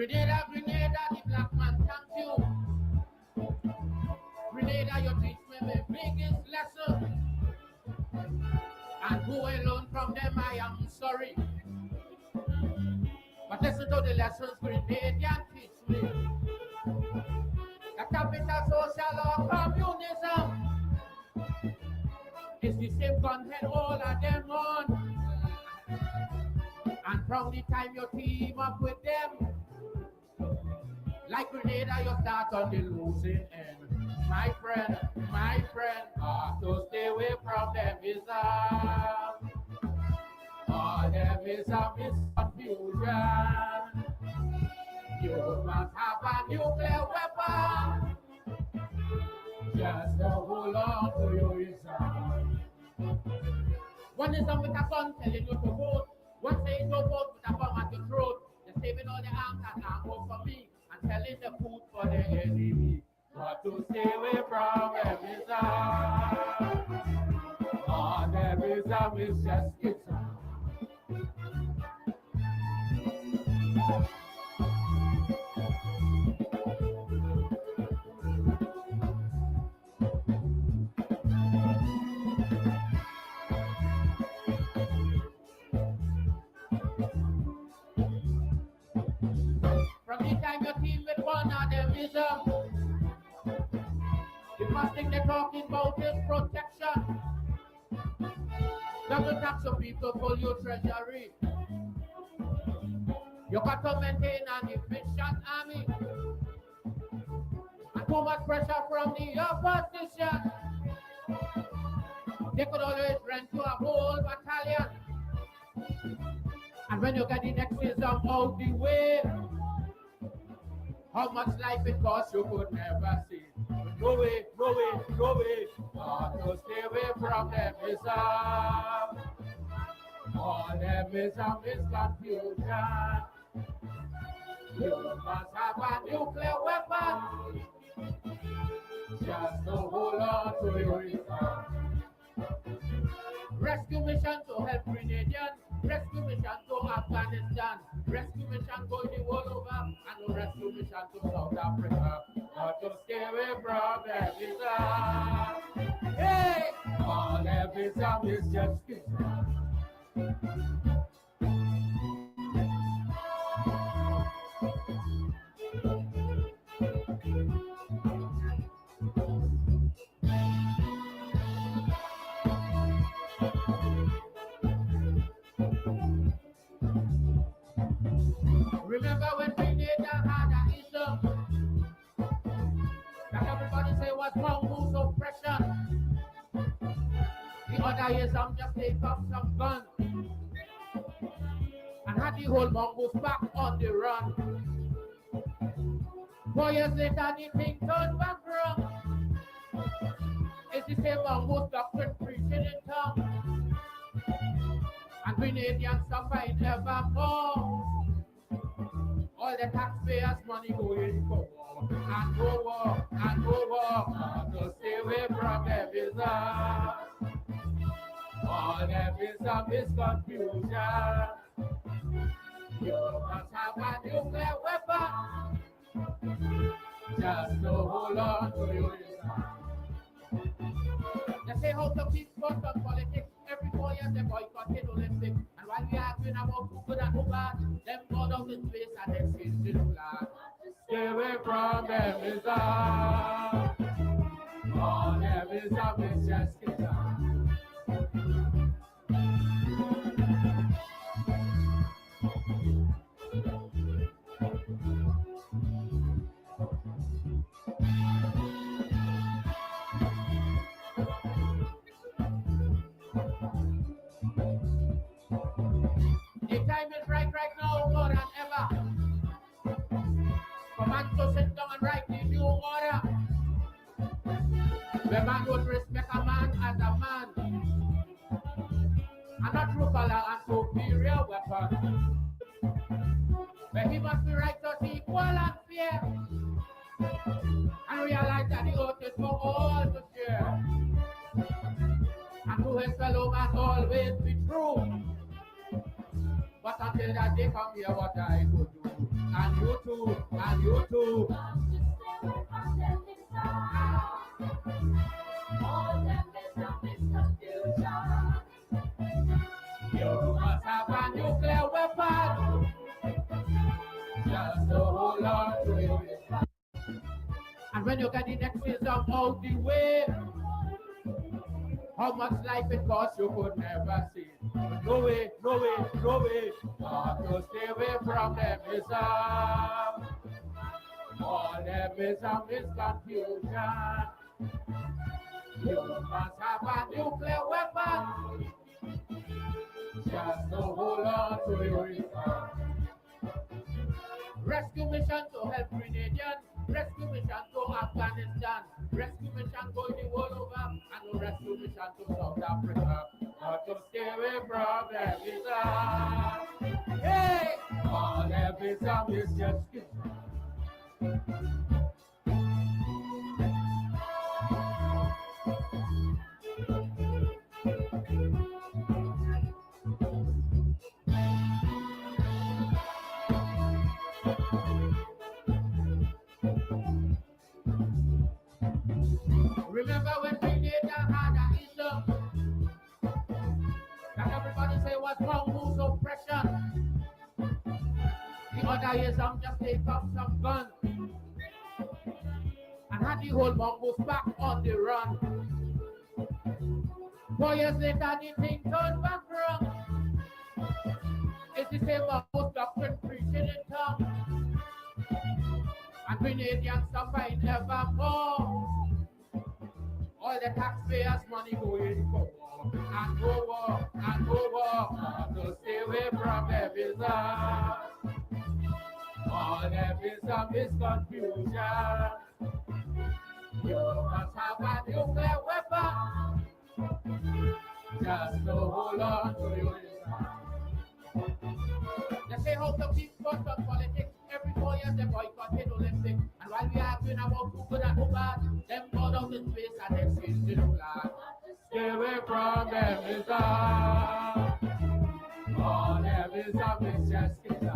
Grenada, the black man, thank you. Grenada, you teach me the biggest lesson. And who I learn from them, I am sorry. But listen to the lessons Grenadian teach me. The capital social or communism is the same content all of them on. And from the time you team up with them, like Grenada, you start on the losing end. My friend, to stay away from them is them is confusion. You must have a nuclear weapon. Just to hold on to your reason. One is with a gun telling you to vote. One saying no vote with a bomb at your throat. They're saving all the arms and ammo for me and telling the food for the enemy. But to stay away from them is them is just it's From the time you team with one of them is the first thing they're talking about is protection. Double tax of people pull your treasury. You got to maintain an efficient army. And too much pressure from the opposition. They could always rent to a whole battalion. And when you get the nexism out the way, how much life it costs you could never see. No way. To stay away from them is all them is confusion. You must have a nuclear weapon. Just to hold on to your reason. Rescue mission to help Grenadians. Rescue mission to Afghanistan. Rescue mission going the world over. And no rescue mission to South Africa. But to stay away from them is hey! All them is just Remember when Grenada had an issue that everybody say was mongoose oppression. The other years I'm just take up some guns and had the whole mongoose back on the run. 4 years later the thing turned back wrong. It's the same mongoose doctrine preaching in tongue. And Grenadians suffering evermore. All the taxpayers' money going for war. And go war. To stay away from them is all them is confusion. You must have a nuclear weapon. Just to hold on to your reason. They say how to keep focused on politics. Every 4 years they boycotted Olympics. And while we are arguing about who good and who bad, them go down in space and they change the flag. Stay away from them is all them is just The time is right now, more than ever. For man to sit down and write the new order. Where man would respect a man as a man. And not through color and superior weapon. Where he must be righteous, equal and fair. And realize that the earth is for all to share. And to his fellow man always be true. But until that day come here, what I could do. And you too, and you too. You must have a nuclear weapon. Just to hold on to it. And when you get the next wisdom out the way, how much life it costs you could never see. No way, no way, no way. Got to stay away from them ism. All them ism is confusion. You must have a nuclear weapon. Just to hold on to your ism. Rescue mission to help Grenadians. Rescue mission to Afghanistan. Rescue mission going the world over. And a rescue mission to South Africa. But to stay away from them ism. Hey! All them ism is just remember when Grenada had a ism that everybody say was mongoose oppression. The other ism just take up some guns and had the whole mongoose back on the run. 4 years later, the thing turned back wrong. It's the same mongoose doctrine preaching in tongue. And Grenadians suffering evermore. All the taxpayers' money going for war, and go war, and go war, to stay away from them ism. All them ism is confusion. You must have a nuclear weapon, just to hold on to your ism. They say how to keep cut on politics. Every 4 years they boycotted Olympics. And while we are arguing about who good and who bad, them go down in space and they change the flag. Stay away from them ism. All them ism is just ism.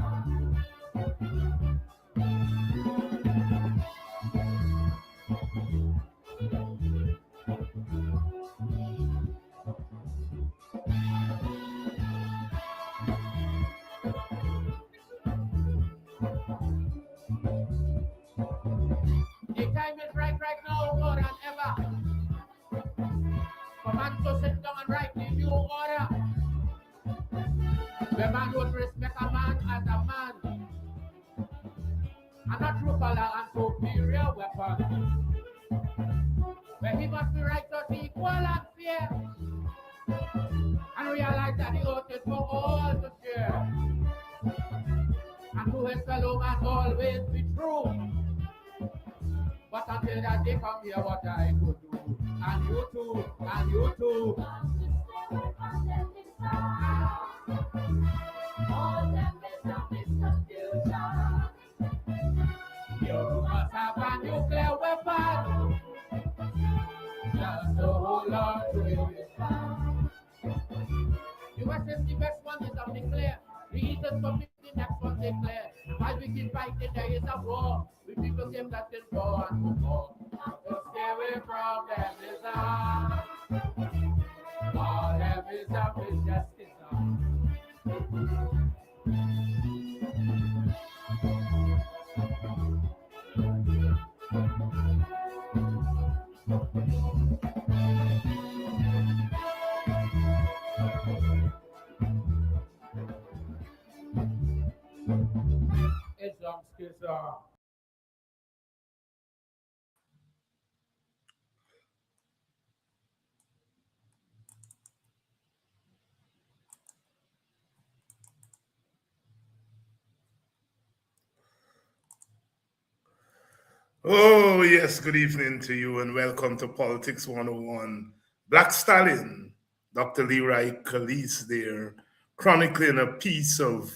The time is right now, more than ever. For man to sit down and write the new order. The man would respect a man as a man. And not through color and superior weapon. But he must be righteous, equal and fair. And realize that the earth is for all to share. And to his fellow man always be true. But until that day come here, what I could do. And you too, and you too. You must have a nuclear weapon, just to hold on to your ism. US is the best one, is declare. The Eastern Public, the next one declare. While we keep fighting, there is a war. We people say that in war and war. So stay away from them ism. All them ism is just ism. Ism, schism. Oh, yes, good evening to you and welcome to Politics 101. Black Stallion, Dr. Leroy Calise there, chronicling a piece of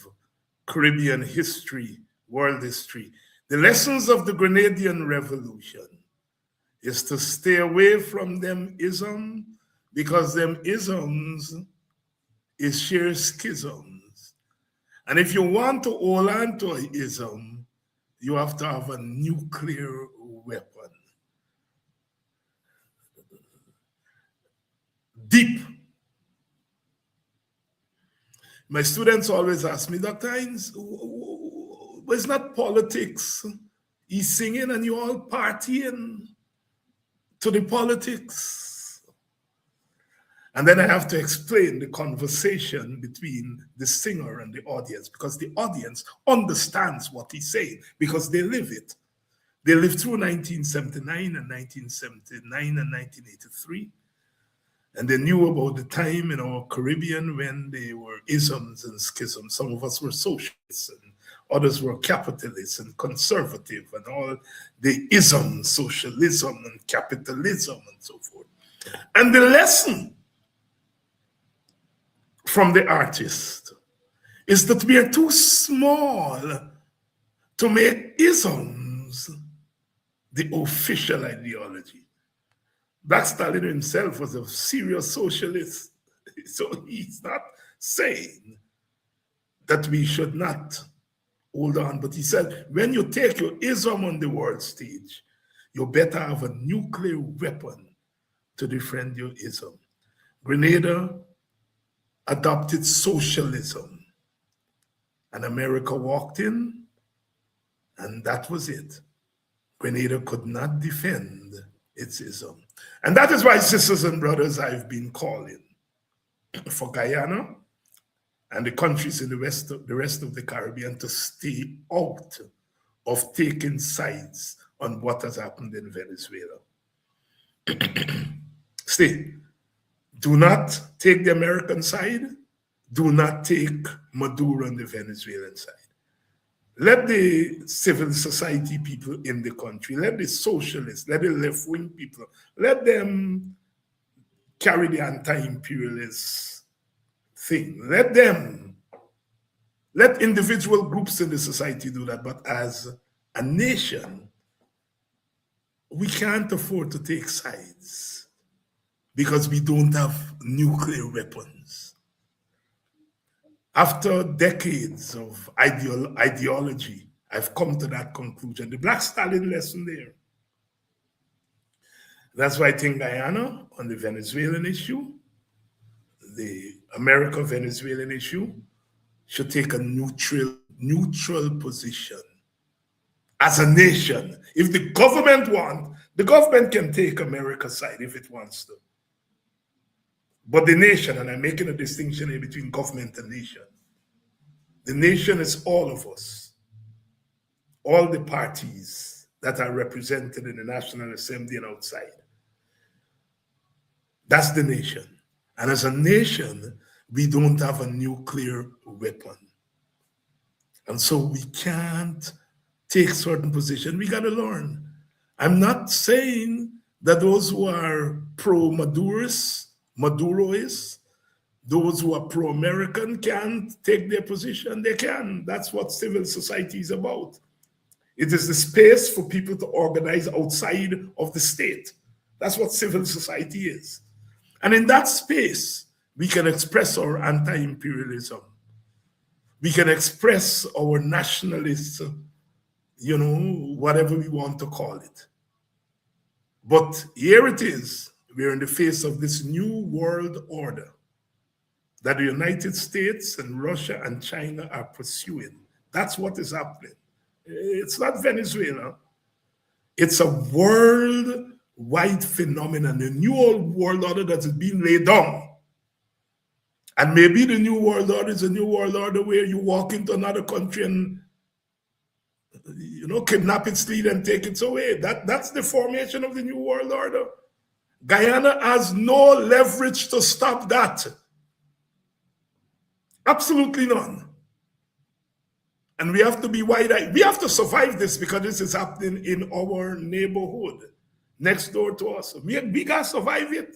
Caribbean history, world history. The lessons of the Grenadian Revolution is to stay away from them isms because them isms is sheer schisms. And if you want to hold on to an ism, you have to have a nuclear weapon. Deep. My students always ask me, Dr. Hines, it's not politics. He's singing and you all partying to the politics. And then I have to explain the conversation between the singer and the audience, because the audience understands what he's saying because they live it. They lived through 1979 and 1979 and 1983. And they knew about the time in our Caribbean when there were isms and schisms. Some of us were socialists and others were capitalists and conservative and all the isms, socialism and capitalism and so forth. And the lesson from the artist is that we are too small to make isms the official ideology. Black Stalin himself was a serious socialist, so he's not saying that we should not hold on, but he said, when you take your ism on the world stage, you better have a nuclear weapon to defend your ism. Grenada adopted socialism, and America walked in, and that was it. Grenada could not defend its ism. And that is why, sisters and brothers, I've been calling for Guyana and the countries in the rest of the Caribbean to stay out of taking sides on what has happened in Venezuela. Stay. Do not take the American side. Do not take Maduro on the Venezuelan side. Let the civil society people in the country, let the socialists, let the left-wing people, let them carry the anti-imperialist thing. Let individual groups in the society do that. But as a nation, we can't afford to take sides because we don't have nuclear weapons. After decades of ideology, I've come to that conclusion. The Black Stalin lesson there. That's why I think Guyana on the Venezuelan issue, the America-Venezuelan issue, should take a neutral position. As a nation, if the government can take America's side if it wants to. But the nation, and I'm making a distinction here between government and nation. The nation is all of us, all the parties that are represented in the National Assembly and outside. That's the nation. And as a nation, we don't have a nuclear weapon. And so we can't take certain positions. We got to learn. I'm not saying that those who are Maduroists, those who are pro-American can't take their position. They can. That's what civil society is about. It is the space for people to organize outside of the state. That's what civil society is. And in that space, we can express our anti-imperialism. We can express our nationalist, whatever we want to call it. But here it is. We're in the face of this new world order that the United States and Russia and China are pursuing. That's what is happening. It's not Venezuela. It's a worldwide phenomenon, a new world order that is being laid down. And maybe the new world order is a new world order where you walk into another country and kidnap its leader and take it away. That's the formation of the new world order. Guyana has no leverage to stop that. Absolutely none. And we have to be wide-eyed. We have to survive this because this is happening in our neighborhood, next door to us. We got to survive it.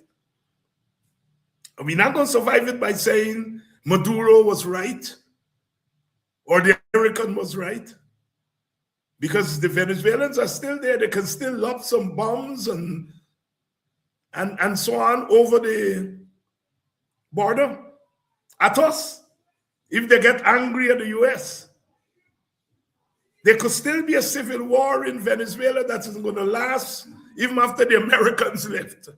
And we're not going to survive it by saying Maduro was right or the American was right. Because the Venezuelans are still there. They can still lob some bombs and so on over the border at us. if they get angry at the US. There could still be a civil war in Venezuela that isn't going to last even after the Americans left.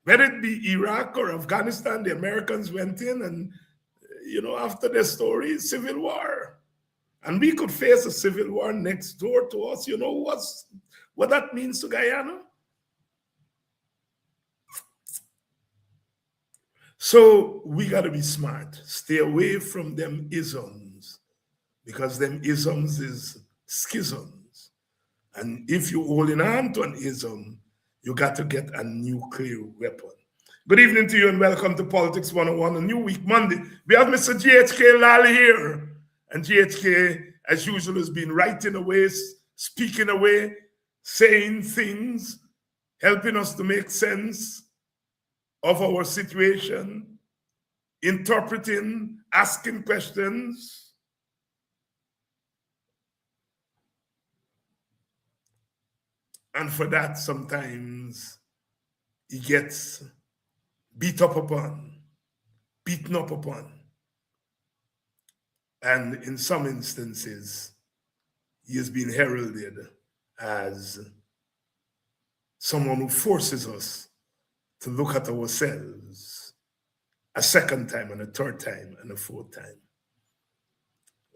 Whether it be Iraq or Afghanistan, the Americans went in and, after their story, civil war. And we could face a civil war next door to us. You know what that means to Guyana? So we got to be smart. Stay away from them isms, because them isms is schisms. And if you're holding on to an ism, you got to get a nuclear weapon. Good evening to you and welcome to Politics 101, a new week, Monday. We have Mr. GHK Lall here. And GHK, as usual, has been writing away, speaking away, saying things, helping us to make sense of our situation, interpreting, asking questions. And for that, sometimes he gets beaten up upon. And in some instances, he has been heralded as someone who forces us to look at ourselves a second time and a third time and a fourth time.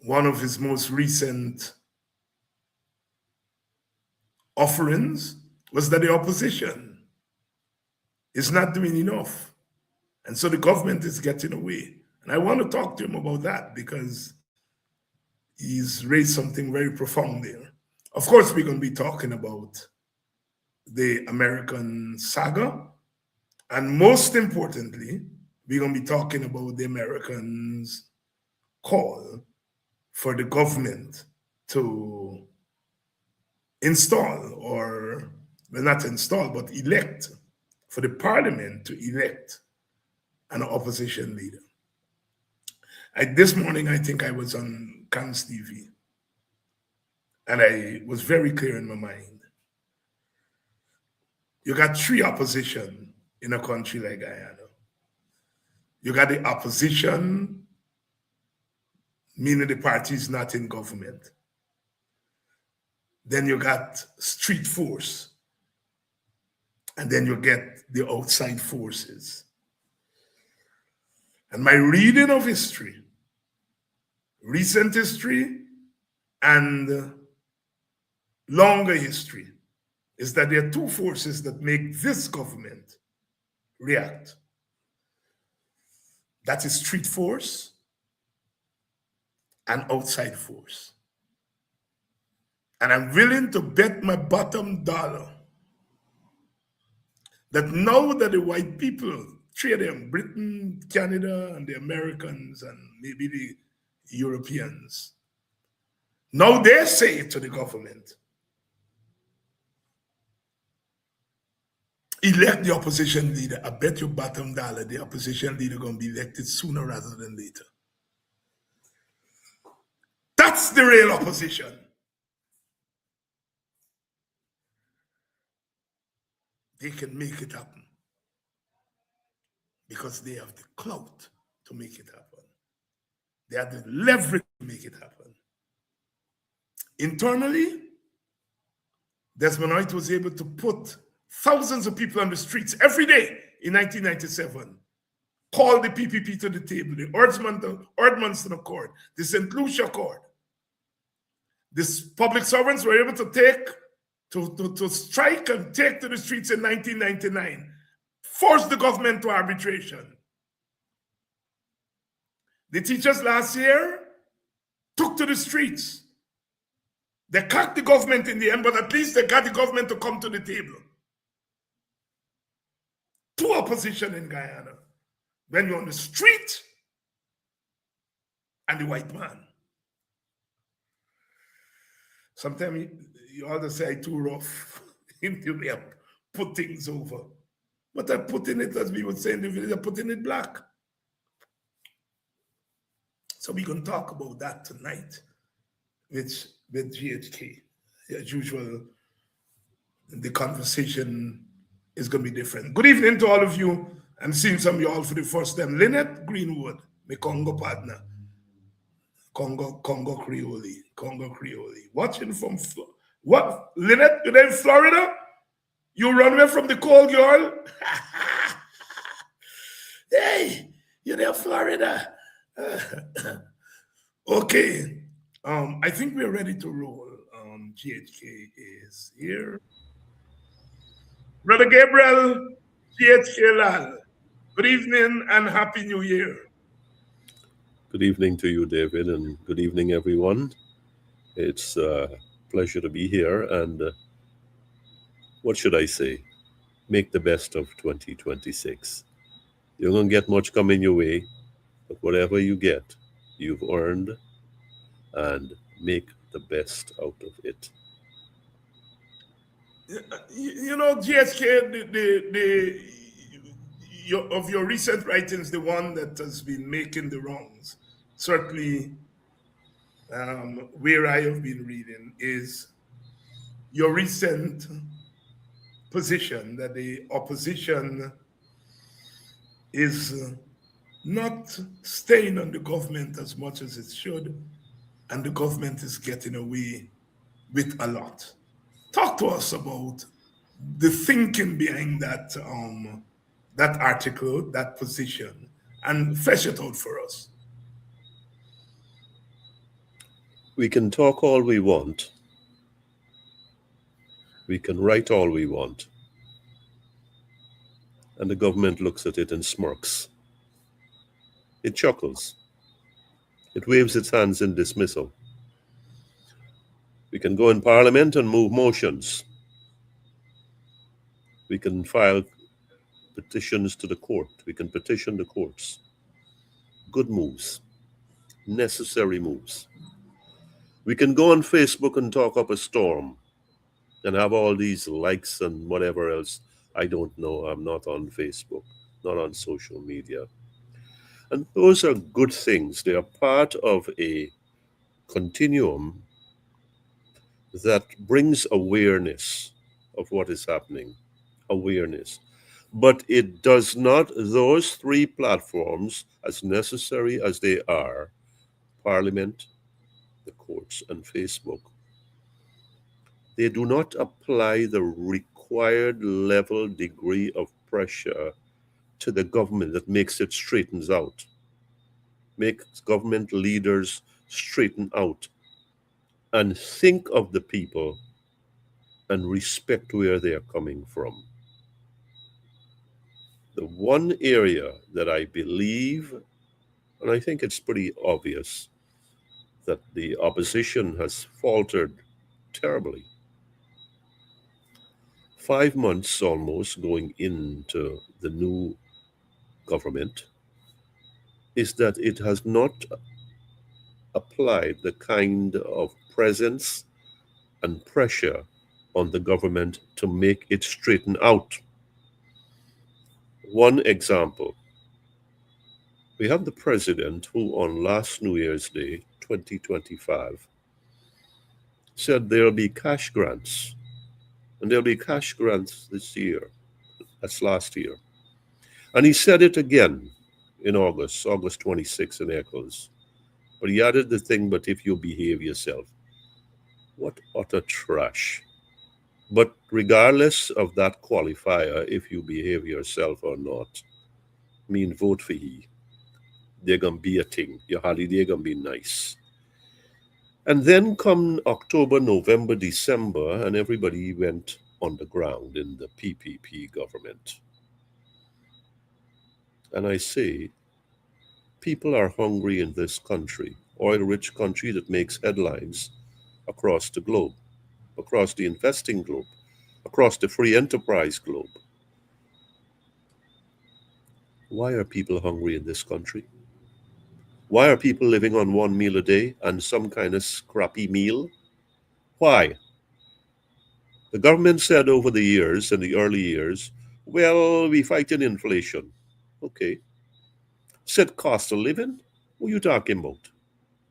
One of his most recent offerings was that the opposition is not doing enough. And so the government is getting away. And I want to talk to him about that because he's raised something very profound there. Of course, we're going to be talking about the American saga. And most importantly, we're going to be talking about the Americans' call for the government to install, or well, not install, but elect, for the parliament to elect an opposition leader. This morning, I think I was on Cannes TV, and I was very clear in my mind. You got three opposition in a country like Guyana. You got the opposition, meaning the party is not in government. Then you got street force. And then you get the outside forces. And my reading of history, recent history and longer history, is that there are two forces that make this government react. That is street force and outside force. And I'm willing to bet my bottom dollar that now that the white people, three of them, Britain, Canada, and the Americans, and maybe the Europeans, now they say to the government, elect the opposition leader. I bet your bottom dollar the opposition leader going to be elected sooner rather than later. That's the real opposition. They can make it happen because they have the clout to make it happen. They have the leverage to make it happen. Internally, Desmond Hoyt was able to put thousands of people on the streets every day in 1997, call the PPP to the table, the Ordmanston Accord, the St. Lucia Accord. These public servants were able to strike and take to the streets in 1999, force the government to arbitration. The teachers last year took to the streets. They cut the government in the end, but at least they got the government to come to the table. Two opposition in Guyana. When you're on the street and the white man. Sometimes you always say I'm too rough. You put things over. But I put in it, as we would say in the village, I put in it black. So we're going to talk about that tonight with GHK. As usual, the conversation is going to be different. Good evening to all of you. I'm seeing some of you all for the first time. Lynette Greenwood, my Congo partner, Congo Creole. Watching from what? Lynette, you're in Florida? You run away from the cold, girl? Hey, you're there, Florida. Okay. I think we're ready to roll. GHK is here. Brother Gabriel, GHK Lall. Good evening and Happy New Year. Good evening to you, David, and good evening, everyone. It's a pleasure to be here, and what should I say? Make the best of 2026. You're going to get much coming your way, but whatever you get, you've earned, and make the best out of it. You know, GHK, of your recent writings, the one that has been making the rounds, certainly where I have been reading, is your recent position that the opposition is not staying on the government as much as it should, and the government is getting away with a lot. Talk to us about the thinking behind that article, that position, and flesh it out for us. We can talk all we want. We can write all we want. And the government looks at it and smirks. It chuckles. It waves its hands in dismissal. We can go in Parliament and move motions. We can file petitions to the court. We can petition the courts. Good moves. Necessary moves. We can go on Facebook and talk up a storm and have all these likes and whatever else. I don't know. I'm not on Facebook, not on social media. And those are good things. They are part of a continuum that brings awareness of what is happening. Awareness. But it does not, those three platforms, as necessary as they are, Parliament, the courts, and Facebook, they do not apply the required level degree of pressure to the government that makes it straightens out, makes government leaders straighten out and think of the people and respect where they are coming from. The one area that I believe, and I think it's pretty obvious, that the opposition has faltered terribly. 5 months almost going into the new government, is that it has not applied the kind of presence and pressure on the government to make it straighten out. One example, we have the president who on last New Year's Day, 2025, said there'll be cash grants, and there'll be cash grants this year. That's last year. And he said it again in August 26 in Echoes. But he added the thing, but if you behave yourself. What utter trash. But regardless of that qualifier, if you behave yourself or not, mean vote for he. They're going to be a thing. Your holiday going to be nice. And then come October, November, December, and everybody went on the ground in the PPP government. And I say, people are hungry in this country, oil-rich country that makes headlines across the globe, across the investing globe, across the free enterprise globe. Why are people hungry in this country? Why are people living on one meal a day and some kind of scrappy meal? Why? The government said over the years, in the early years, well, we fighting inflation. Okay. Said cost of living? What are you talking about?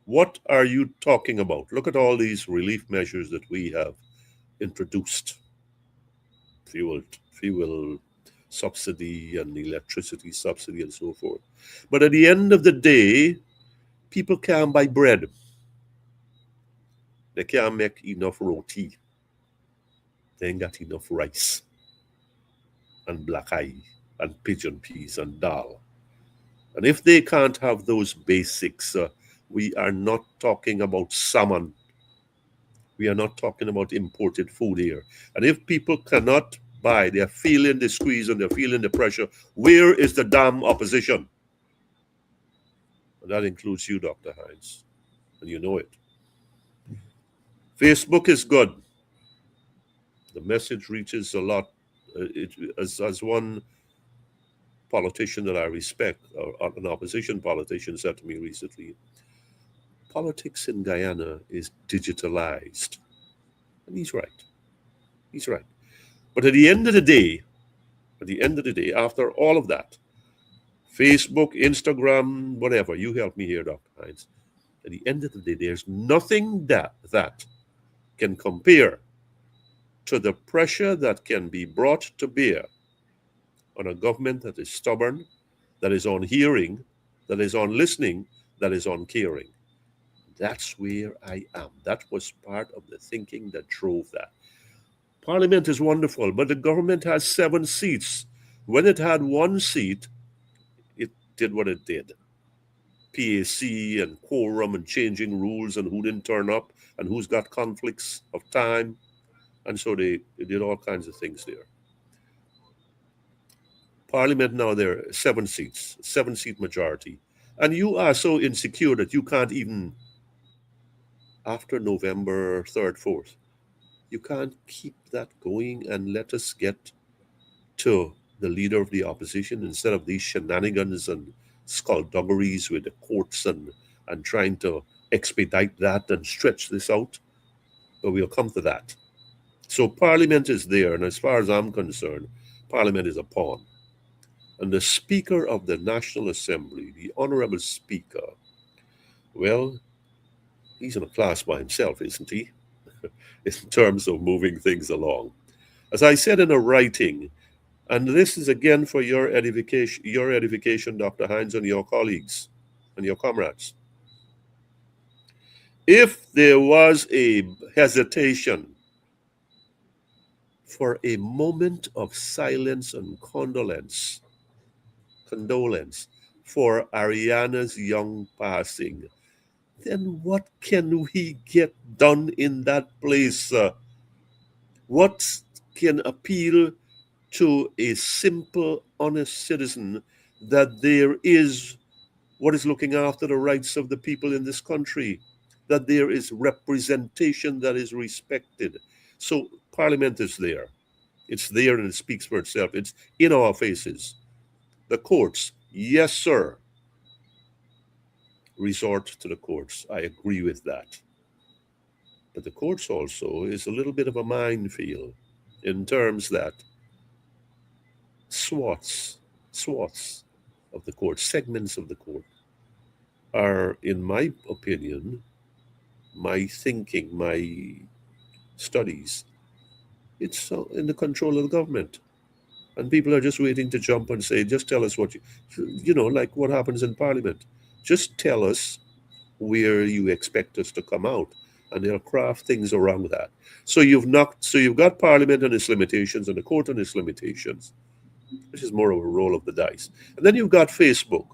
What are you talking about? Look at all these relief measures that we have introduced. Fuel subsidy and electricity subsidy and so forth. But at the end of the day, people can't buy bread. They can't make enough roti. They ain't got enough rice and black eye and pigeon peas and dal. And if they can't have those basics, we are not talking about salmon. We are not talking about imported food here. And if people cannot buy, they're feeling the squeeze and they're feeling the pressure, where is the damn opposition? And that includes you, Dr. Hinds, and you know it. Facebook is good. The message reaches a lot. As one politician that I respect, or an opposition politician, said to me recently, politics in Guyana is digitalized. And he's right. He's right. But at the end of the day, after all of that, Facebook, Instagram, whatever, you help me here, Dr. Hinds. At the end of the day, there's nothing that can compare to the pressure that can be brought to bear on a government that is stubborn, that is unhearing, that is unlistening, that is uncaring. That's where I am. That was part of the thinking that drove that. Parliament is wonderful, but the government has 7 seats. When it had 1 seat, it did what it did. PAC and quorum and changing rules and who didn't turn up and who's got conflicts of time. And so they did all kinds of things there. Parliament now, there are 7 seats, 7-seat majority. And you are so insecure that you can't even, after November 3rd, 4th, you can't keep that going and let us get to the leader of the opposition instead of these shenanigans and skullduggeries with the courts and trying to expedite that and stretch this out. But we'll come to that. So Parliament is there, and as far as I'm concerned, Parliament is a pawn. And the Speaker of the National Assembly, the Honorable Speaker, well, he's in a class by himself, isn't he? In terms of moving things along. As I said in a writing, and this is again for your edification, Dr. Hinds, and your colleagues and your comrades. If there was a hesitation for a moment of silence and condolence for Ariana's young passing, then what can we get done in that place? What can appeal to a simple, honest citizen that there is what is looking after the rights of the people in this country, that there is representation that is respected? So Parliament is there. It's there and it speaks for itself. It's in our faces. The courts, yes, sir. Resort to the courts. I agree with that. But the courts also is a little bit of a minefield in terms that swaths of the court, segments of the court are, in my opinion, my thinking, my studies, it's in the control of the government. And people are just waiting to jump and say, just tell us what you know, like what happens in Parliament. Just tell us where you expect us to come out, and they'll craft things around that. So you've got Parliament and its limitations and the court and its limitations, which is more of a roll of the dice. And then you've got Facebook,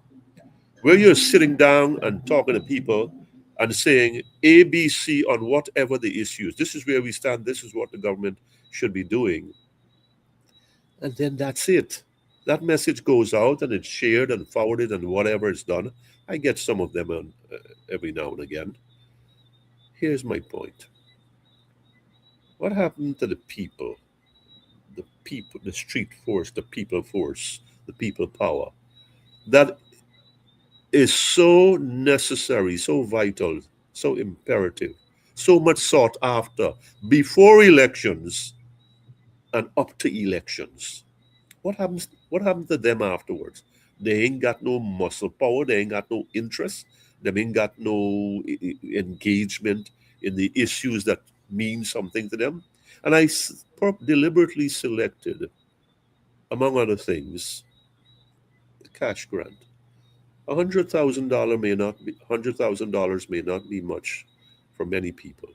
where you're sitting down and talking to people and saying A, B, C on whatever the issues. This is where we stand. This is what the government should be doing. And then that's it. That message goes out and it's shared and forwarded and whatever is done. I get some of them on, every now and again. Here's my point. What happened to the people, the street force, the people power, that is so necessary, so vital, so imperative, so much sought after before elections and up to elections? What happens to them afterwards? They ain't got no muscle power. They ain't got no interest. They ain't got no engagement in the issues that mean something to them. And I deliberately selected among other things, the cash grant. $100,000 may not be $100,000 may not be much for many people,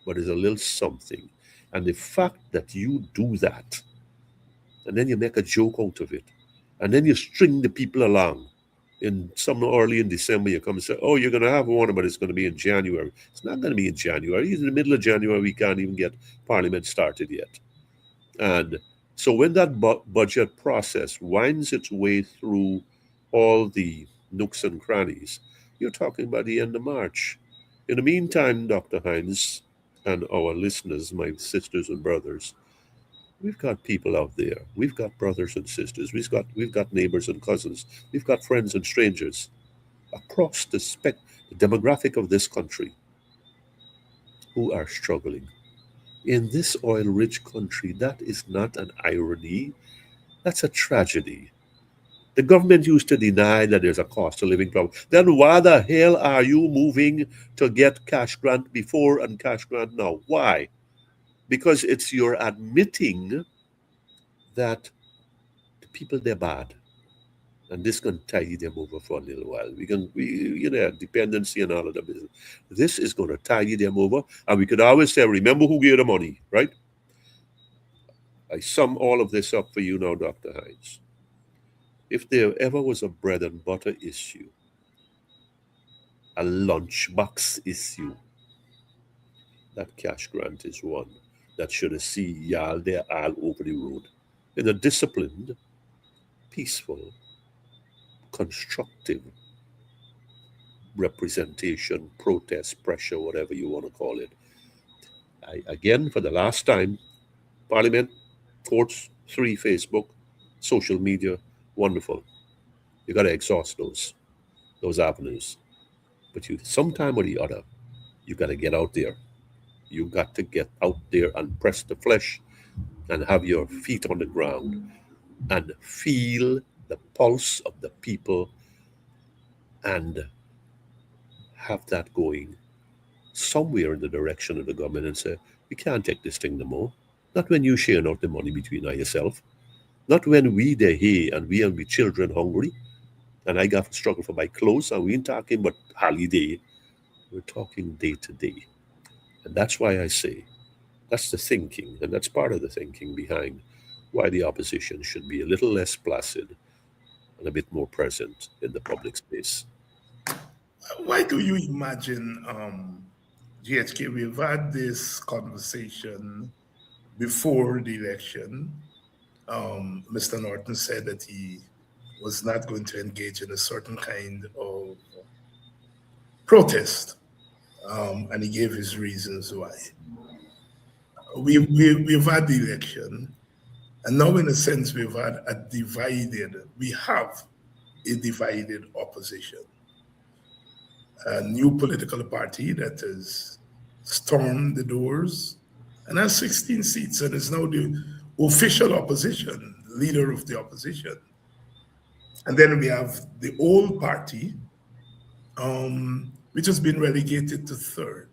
but it's a little something. And the fact that you do that, and then you make a joke out of it, and then you string the people along. In some early in December, you come and say, "Oh, you're going to have one, but it's going to be in January." It's not going to be in January. In the middle of January, we can't even get Parliament started yet. And so when that budget process winds its way through all the nooks and crannies, you're talking about the end of March. In the meantime, Dr. Hines and our listeners, my sisters and brothers, we've got people out there. We've got brothers and sisters. We've got neighbors and cousins. We've got friends and strangers across the demographic of this country who are struggling. In this oil-rich country, that is not an irony. That's a tragedy. The government used to deny that there's a cost of living problem. Then why the hell are you moving to get cash grant before and cash grant now? Why? Because you're admitting that the people they're bad, and this can tie them over for a little while. Dependency and all of that business. This is going to tie them over, and we could always say, remember who gave the money, right? I sum all of this up for you now, Dr. Hines. If there ever was a bread and butter issue, a lunchbox issue, that cash grant is one that should see y'all there all over the road in a disciplined, peaceful, constructive representation, protest, pressure, whatever you want to call it. Again, for the last time, Parliament, courts, 3, Facebook, social media, wonderful. You got to exhaust those avenues. But sometime or the other, you got to get out there. You got to get out there and press the flesh and have your feet on the ground and feel the pulse of the people and have that going somewhere in the direction of the government and say, we can't take this thing no more. Not when you share out the money between yourself. Not when we there here and we children hungry and I got to struggle for my clothes and we ain't talking about holiday. We're talking day to day. And that's why I say that's the thinking, and that's part of the thinking behind why the opposition should be a little less placid and a bit more present in the public space. Why do you imagine, GHK, we've had this conversation before the election. Mr. Norton said that he was not going to engage in a certain kind of protest, and he gave his reasons why. We've had the election, and now in a sense we have a divided opposition. A new political party that has stormed the doors and has 16 seats and is now the official opposition, leader of the opposition. And then we have the old party, which has been relegated to third.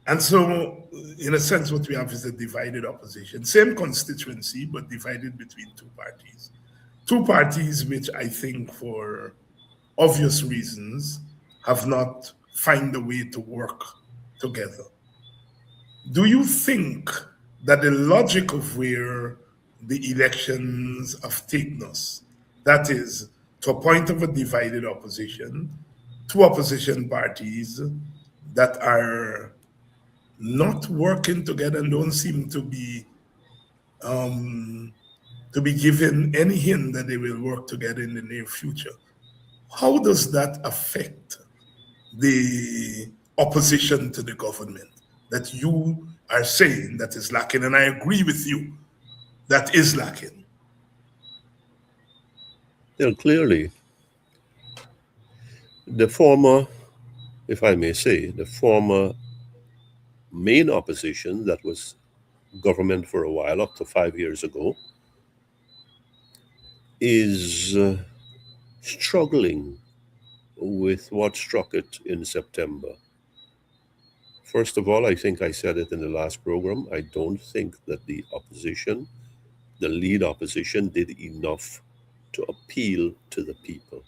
And so, in a sense, what we have is a divided opposition. Same constituency, but divided between two parties. Two parties which I think, for obvious reasons, have not found a way to work together. Do you think that the logic of where the elections have taken us, that is, to a point of a divided opposition, two opposition parties that are not working together and don't seem to be given any hint that they will work together in the near future, how does that affect the opposition to the government that you are saying that is lacking? And I agree with you, that is lacking. Clearly, the former, if I may say, the former main opposition that was government for a while, up to 5 years ago, is struggling with what struck it in September. First of all, I think I said it in the last program, I don't think that the opposition the lead opposition did enough to appeal to the people.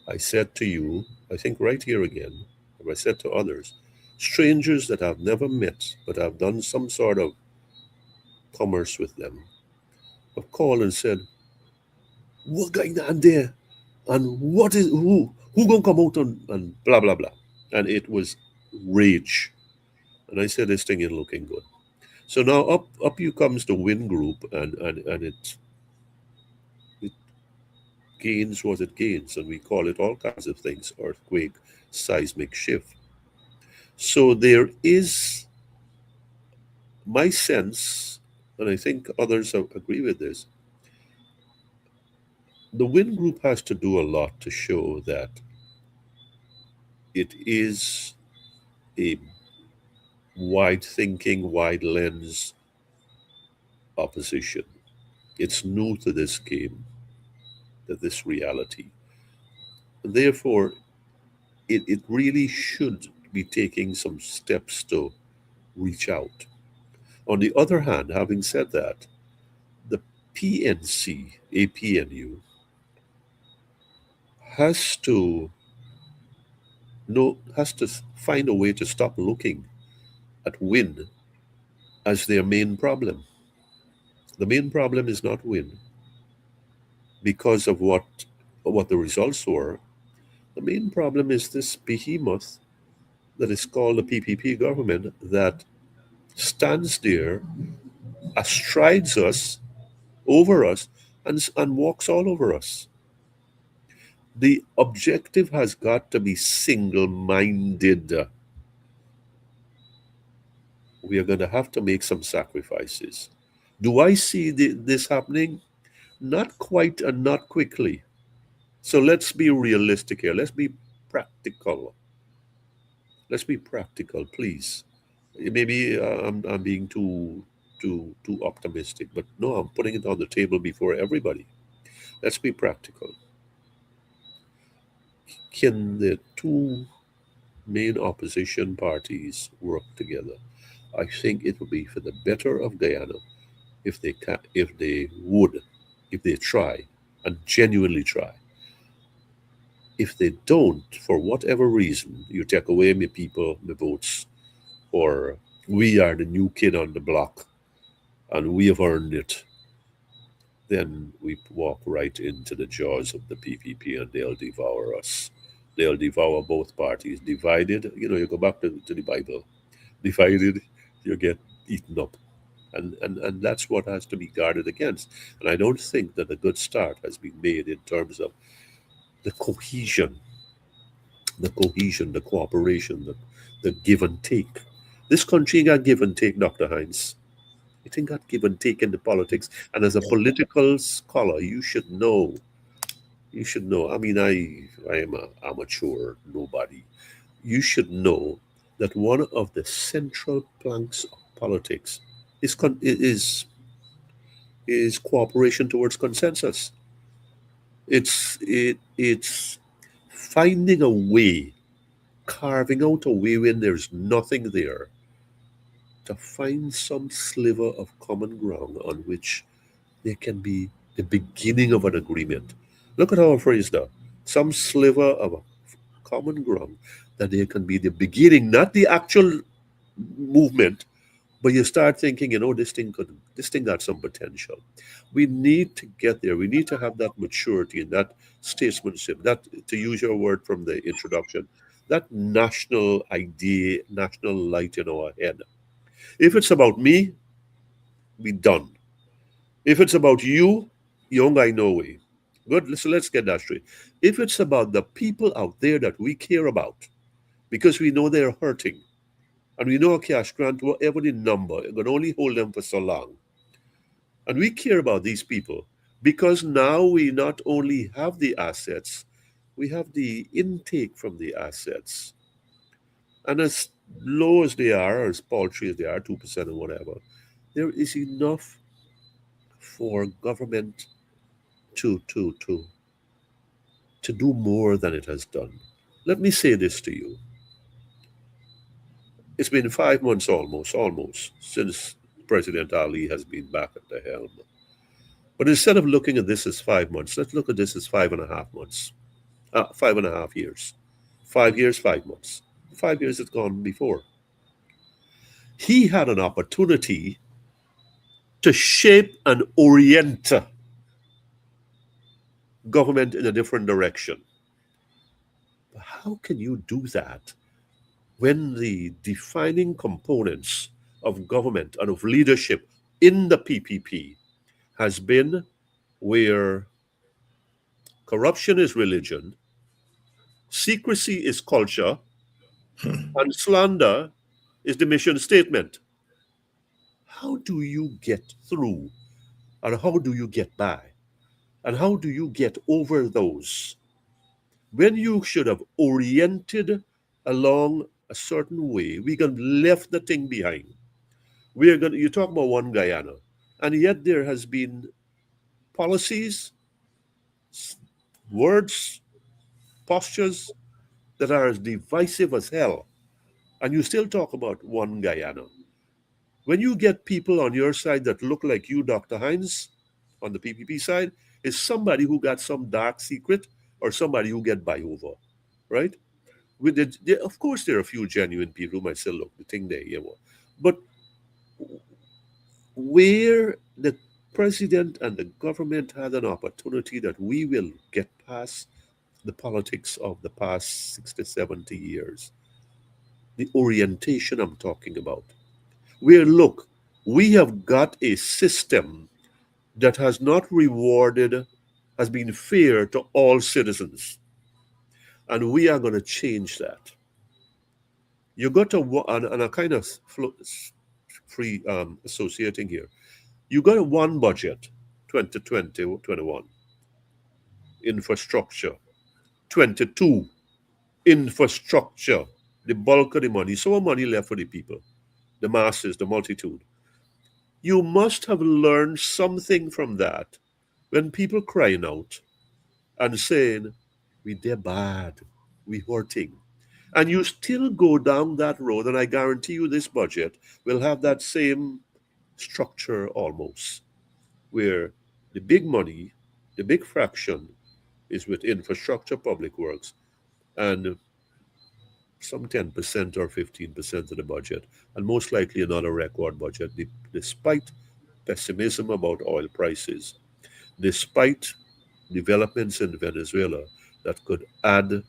I said to you, I think right here again, I said to others, strangers that I've never met but I've done some sort of commerce with them, have called and said, what going on there? And what is who gonna come out and blah blah blah. And it was rage. And I said this thing ain't looking good. So now up you comes the Win group and it gains what it gains, and we call it all kinds of things, earthquake, seismic shift. So there is my sense, and I think others agree with this, the Win group has to do a lot to show that it is a wide thinking, wide lens opposition. It's new to this game, to this reality. Therefore, it really should be taking some steps to reach out. On the other hand, having said that, the PNC, APNU, has to find a way to stop looking at Win as their main problem. The main problem is not Win because of what the results were. The main problem is this behemoth that is called the PPP government that stands there, astrides us, over us, and walks all over us. The objective has got to be single-minded. We are going to have to make some sacrifices. Do I see this happening? Not quite and not quickly. So let's be realistic here. Let's be practical. Let's be practical, please. Maybe I'm being too optimistic, but no, I'm putting it on the table before everybody. Let's be practical. Can the two main opposition parties work together? I think it would be for the better of Guyana if they try and genuinely try. If they don't, for whatever reason, you take away my people, my votes, or we are the new kid on the block and we have earned it, then we walk right into the jaws of the PPP and they'll devour us. They'll devour both parties. Divided, you go back to the Bible. Divided, you get eaten up. And that's what has to be guarded against. And I don't think that a good start has been made in terms of the cohesion, the cooperation, the give and take. This country got give and take, Dr. Hines. It ain't got give and take in the politics. And as a political scholar, you should know. You should know. I mean, I am an amateur nobody. You should know that one of the central planks of politics is cooperation towards consensus. It's finding a way, carving out a way when there's nothing there, to find some sliver of common ground on which there can be the beginning of an agreement. Look at our phrase now. Some sliver of a common ground that there can be the beginning, not the actual movement, but you start thinking, this thing got some potential. We need to get there. We need to have that maturity and that statesmanship, that, to use your word from the introduction, that national idea, national light in our head. If it's about me, we done. If it's about you ain't got no way. Good, so let's get that straight. If it's about the people out there that we care about, because we know they're hurting, and we know a cash grant, whatever the number, it can only hold them for so long. And we care about these people because now we not only have the assets, we have the intake from the assets. And as low as they are, or as paltry as they are, 2% or whatever, there is enough for government to do more than it has done. Let me say this to you. It's been 5 months almost, since President Ali has been back at the helm. But instead of looking at this as 5 months, let's look at this as 5.5 months, 5.5 years. 5 years, 5 months. 5 years had gone before. He had an opportunity to shape and orient government in a different direction. But how can you do that when the defining components of government and of leadership in the PPP has been where corruption is religion, secrecy is culture, and slander is the mission statement? How do you get through, and how do you get by, and how do you get over those when you should have oriented along a certain way? We can left the thing behind. You talk about one Guyana, and yet there has been policies, words, postures that are as divisive as hell, and you still talk about one Guyana. When you get people on your side that look like you, Dr. Hinds, on the PPP side, is somebody who got some dark secret or somebody who get by over, right? Of course, there are a few genuine people who might say, look, the thing there, but where the president and the government had an opportunity that we will get past the politics of the past 60, 70 years, the orientation I'm talking about, where, look, we have got a system that has not rewarded, has been fair to all citizens. And we are going to change that. You got to, and I kind of free associating here. You got a one budget, 2020, 21, infrastructure, 22, infrastructure, the bulk of the money, so much money left for the people, the masses, the multitude. You must have learned something from that when people crying out and saying, we did bad, we hurting. And you still go down that road, and I guarantee you this budget will have that same structure almost, where the big money, the big fraction is with infrastructure, public works, and some 10% or 15% of the budget, and most likely another record budget, despite pessimism about oil prices, despite developments in Venezuela that could add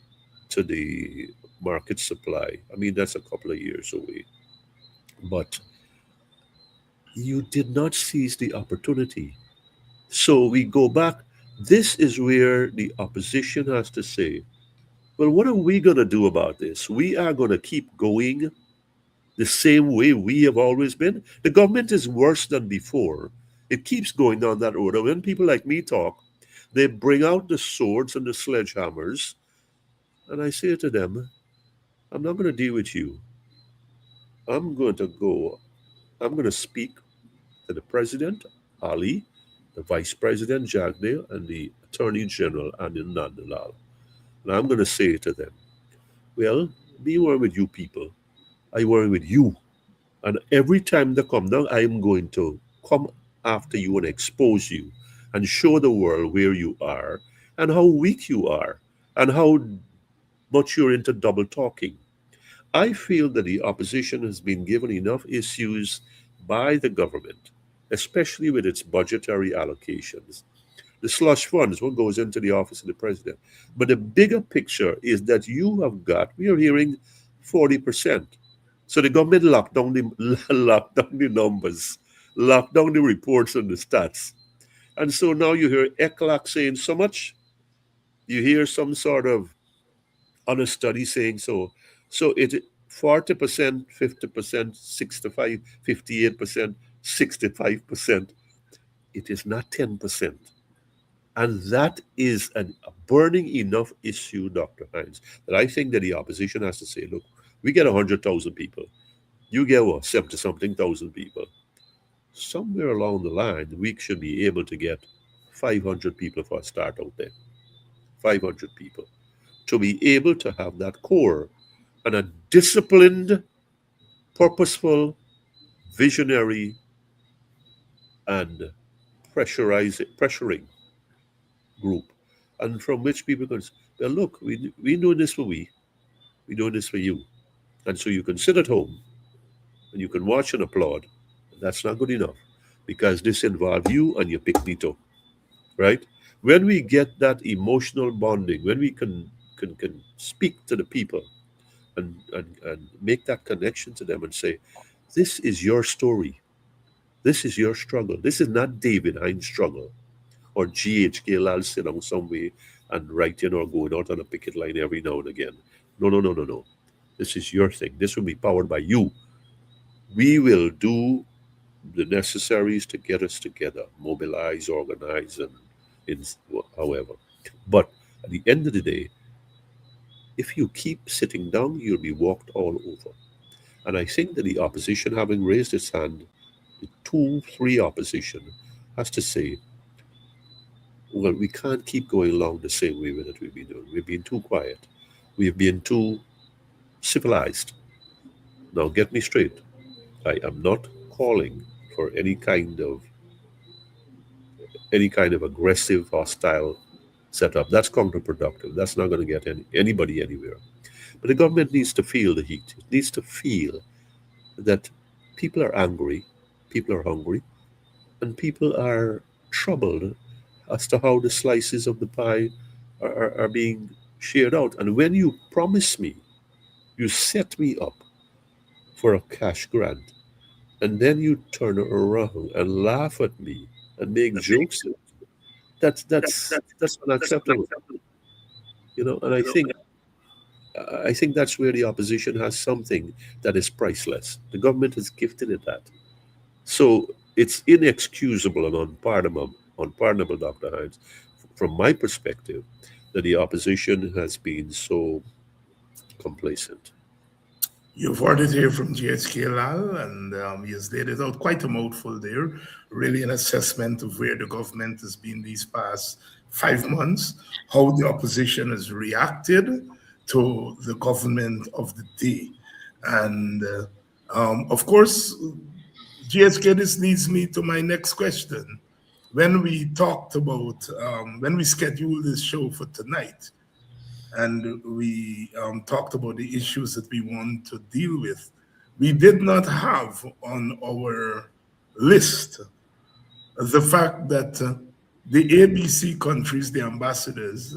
to the market supply. I mean, that's a couple of years away. But you did not seize the opportunity. So we go back. This is where the opposition has to say, well, what are we going to do about this? We are going to keep going the same way we have always been. The government is worse than before. It keeps going down that road. And when people like me talk, they bring out the swords and the sledgehammers. And I say to them, I'm not going to deal with you. I'm going to speak to the president, Ali, the vice president, Jagdeo, and the attorney general, Anil Nandalal. And I'm going to say to them, well, be worried with you people. I worry with you. And every time they come down, I am going to come after you and expose you and show the world where you are and how weak you are and how much you're into double talking. I feel that the opposition has been given enough issues by the government, especially with its budgetary allocations. The slush funds, what goes into the office of the president. But the bigger picture is that we are hearing 40%. So the government locked down the numbers, locked down the reports and the stats. And so now you hear ECLAC saying so much. You hear some sort of other study saying so. So it 40%, 50%, 65, 58%, 65%. It is not 10%. And that is a burning enough issue, Dr. Hinds, that I think that the opposition has to say, look, we get 100,000 people. You get 70-something thousand people. Somewhere along the line, we should be able to get 500 people for a start out there. 500 people. To be able to have that core and a disciplined, purposeful, visionary and pressuring group, and from which people can say, well, look, we doing this for we doing this for you. And so you can sit at home and you can watch and applaud. That's not good enough because this involves you and your picnito, right? When we get that emotional bonding, when we can speak to the people and make that connection to them and say, this is your story. This is your struggle. This is not David Hines' struggle or GHK Lall sit down somewhere and writing or going out on a picket line every now and again. No, no, no, no, no. This is your thing. This will be powered by you. We will do the necessaries to get us together, mobilize, organize, and in, however. But at the end of the day, if you keep sitting down, you'll be walked all over. And I think that the opposition, having raised its hand, the 2-3 opposition, has to say, well, we can't keep going along the same way that we've been doing. We've been too quiet. We've been too civilized. Now, get me straight. I am not calling for any kind of aggressive, hostile setup. That's counterproductive. That's not going to get anybody anywhere. But the government needs to feel the heat. It needs to feel that people are angry, people are hungry, and people are troubled as to how the slices of the pie are being shared out. And when you promise me, you set me up for a cash grant, and then you turn around and laugh at me and make jokes, that's unacceptable. And I think that's where the opposition has something that is priceless. The government has gifted it that. So it's inexcusable and unpardonable, Dr. Hines, from my perspective, that the opposition has been so complacent. You've heard it here from GHK Lall, and he has laid it out quite a mouthful there. Really, an assessment of where the government has been these past 5 months, how the opposition has reacted to the government of the day. And of course, GHK, this leads me to my next question. When we talked about, when we scheduled this show for tonight, and we talked about the issues that we want to deal with, we did not have on our list the fact that the ABC countries, the ambassadors,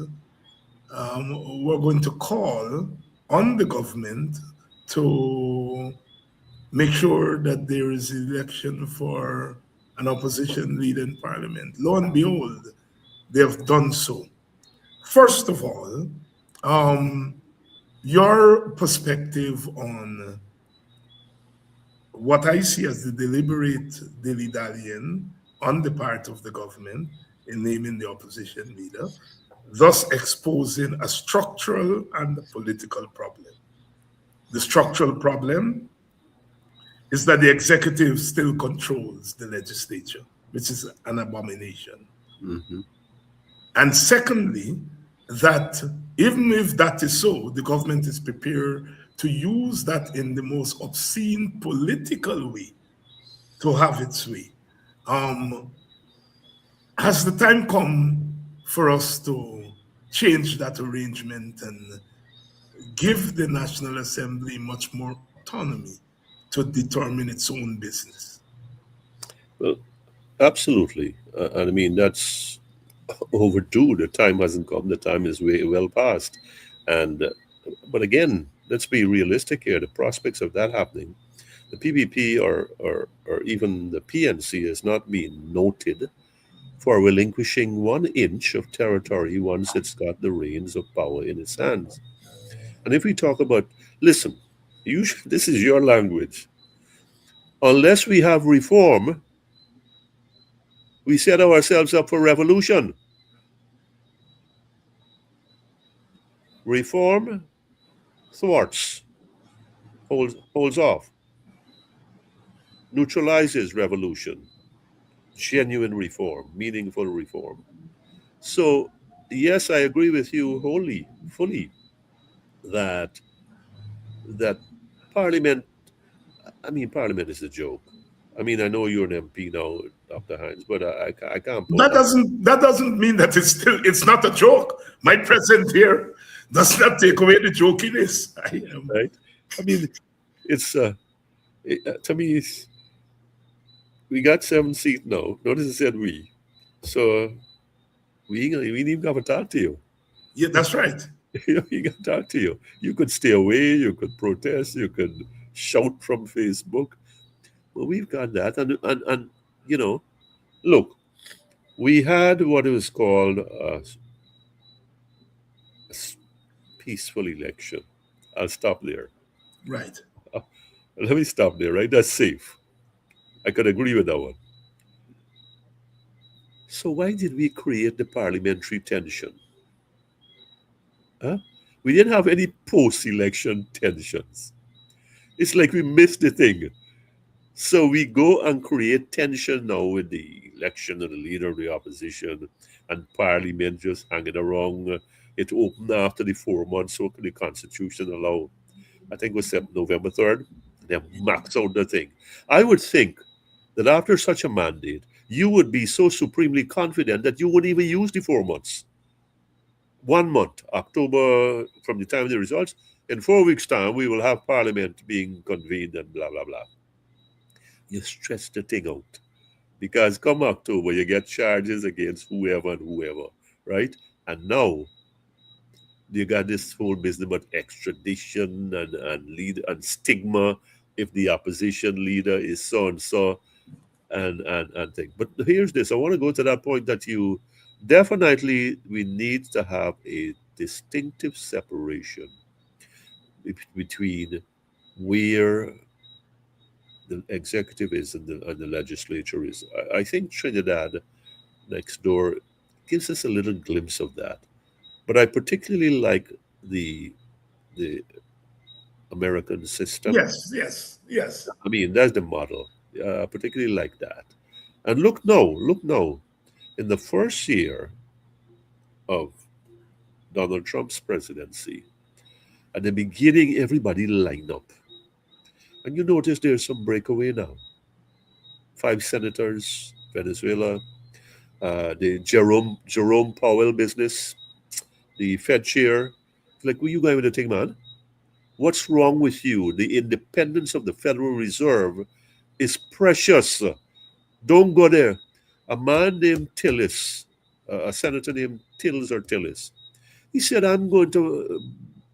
were going to call on the government to make sure that there is election for an opposition leader in parliament. Lo and behold, they have done so. First of all, your perspective on what I see as the deliberate dilly-dallying on the part of the government in naming the opposition leader, thus exposing a structural and a political problem. The structural problem is that the executive still controls the legislature, which is an abomination. Mm-hmm. And secondly, that even if that is so, the government is prepared to use that in the most obscene political way to have its way. Has the time come for us to change that arrangement and give the National Assembly much more autonomy to determine its own business? Well, absolutely. And I mean, that's overdue. The time hasn't come. The time is way well past. And but again, let's be realistic here. The prospects of that happening, the PPP or even the PNC has not been noted for relinquishing 1 inch of territory once it's got the reins of power in its hands. And if we talk about, listen, this is your language. Unless we have reform, we set ourselves up for revolution. Reform thwarts, holds off, neutralizes revolution, genuine reform, meaningful reform. So, yes, I agree with you fully, that Parliament, Parliament is a joke. I mean, I know you're an MP now, Dr. Hines, but I can't put That doesn't mean that it's not a joke. My presence here does not take away the jokiness. I am. right? I mean, it's to me, we got 7 seats now. Notice I said we, so we ain't even got to talk to you. Yeah, that's right. You got to talk to you. You could stay away. You could protest. You could shout from Facebook. Well, we've got that, and you know, look, we had what was called a peaceful election. I'll stop there. Right. Let me stop there. Right, that's safe. I could agree with that one. So why did we create the parliamentary tension? Huh? We didn't have any post-election tensions. It's like we missed the thing. So we go and create tension now with the election of the leader of the opposition and parliament just hanging around. It opened after the 4 months, so the constitution allow, I think it was November 3rd, they max out the thing. I would think that after such a mandate, you would be so supremely confident that you wouldn't even use the 4 months. 1 month, October, from the time of the results, in 4 weeks' time, we will have parliament being convened and blah, blah, blah. You stretch the thing out because come October, you get charges against whoever and whoever, right? And now you got this whole business about extradition and stigma if the opposition leader is so and so and thing. But here's this. I want to go to that point that you definitely we need to have a distinctive separation between where the executive is and the legislature is. I think Trinidad next door gives us a little glimpse of that. But I particularly like the American system. Yes. I mean, that's the model. I particularly like that. And look now, in the first year of Donald Trump's presidency, at the beginning, everybody lined up. And you notice there's some breakaway now. 5 senators, Venezuela, the Jerome Powell business, the Fed chair. Like, where you going with the thing, man? What's wrong with you? The independence of the Federal Reserve is precious. Don't go there. A man named Tillis, a senator named Tillis, he said, I'm going to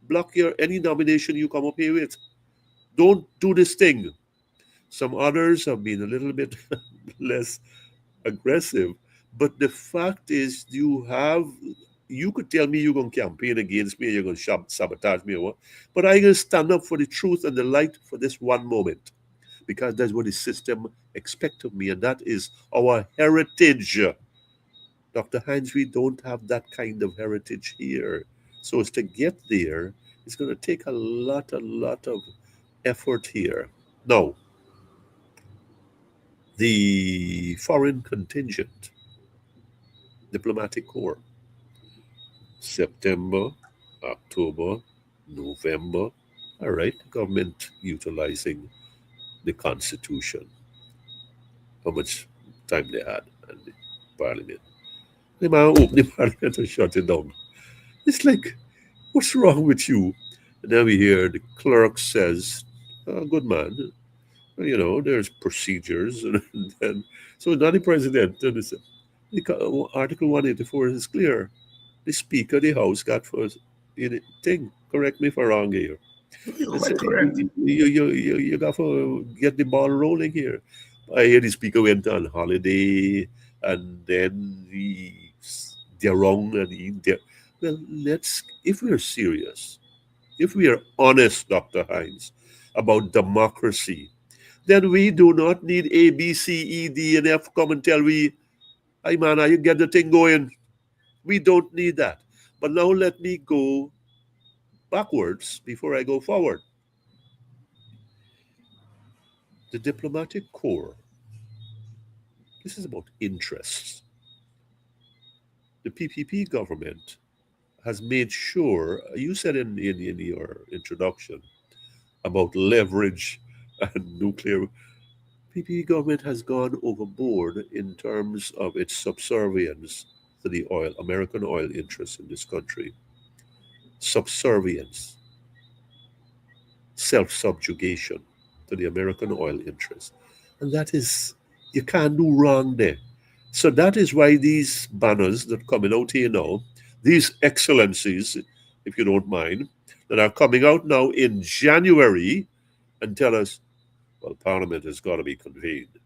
block any nomination you come up here with. Don't do this thing. Some others have been a little bit less aggressive. But the fact is, you could tell me you're going to campaign against me, you're going to sabotage me or what, but I'm going to stand up for the truth and the light for this one moment, because that's what the system expects of me, and that is our heritage. Dr. Hines, we don't have that kind of heritage here. So as to get there, it's going to take a lot of effort here. Now, the foreign contingent, diplomatic corps, September, October, November. All right, government utilizing the Constitution. How much time they had and the Parliament. They might open the Parliament and shut it down. It's like, what's wrong with you? And then we hear the clerk says, oh, good man, there's procedures. And so now the president, Article 184 is clear. The Speaker of the House got first in it thing. Correct me if I'm wrong here. You're quite correct. You got to get the ball rolling here. I hear the Speaker went on holiday and then they're wrong and well, if we're serious, if we are honest, Dr. Hines, about democracy, then we do not need A, B, C, E, D, and F come and tell we, hey man, you get the thing going. We don't need that. But now let me go backwards before I go forward. The diplomatic corps, this is about interests. The PPP government has made sure, you said in your introduction about leverage and nuclear. PPP government has gone overboard in terms of its subservience to the American oil interests in this country. Subservience, self-subjugation to the American oil interests. And that is, you can't do wrong there. So that is why these banners that are coming out here now, these excellencies, if you don't mind, that are coming out now in January and tell us, well, Parliament has got to be convened.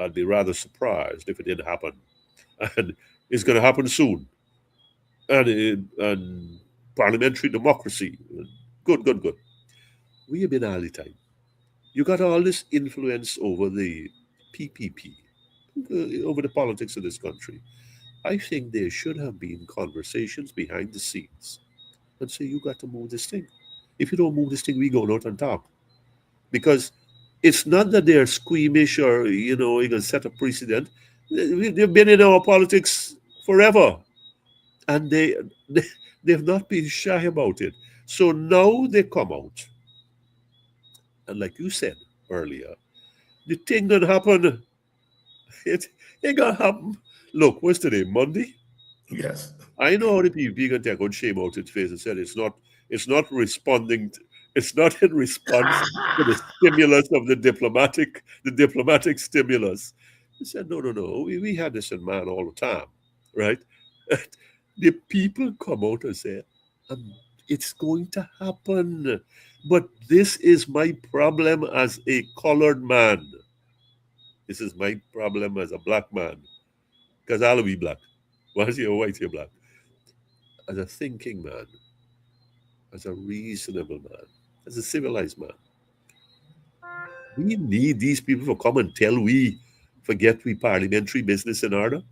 I'd be rather surprised if it didn't happen. And it's going to happen soon. And parliamentary democracy, good, good, good. We have been all the time. You got all this influence over the PPP, over the politics of this country. I think there should have been conversations behind the scenes and say, you got to move this thing. If you don't move this thing, we go out on top. Because it's not that they're squeamish or, you're going to set a precedent. They've been in our politics forever. And they've not been shy about it. So now they come out. And like you said earlier, the thing that happened, it ain't gonna happen. Look, what's today? Monday? Yes. I know how the people can take out shame out its face and said it's not responding it's not in response to the stimulus of the diplomatic stimulus. He said, no. We had this in mind all the time, right? The people come out and say, it's going to happen. But this is my problem as a colored man. This is my problem as a black man. Because I'll be black. Once you're white, you're black. As a thinking man, as a reasonable man, as a civilized man. We need these people to come and tell we forget we parliamentary business in order.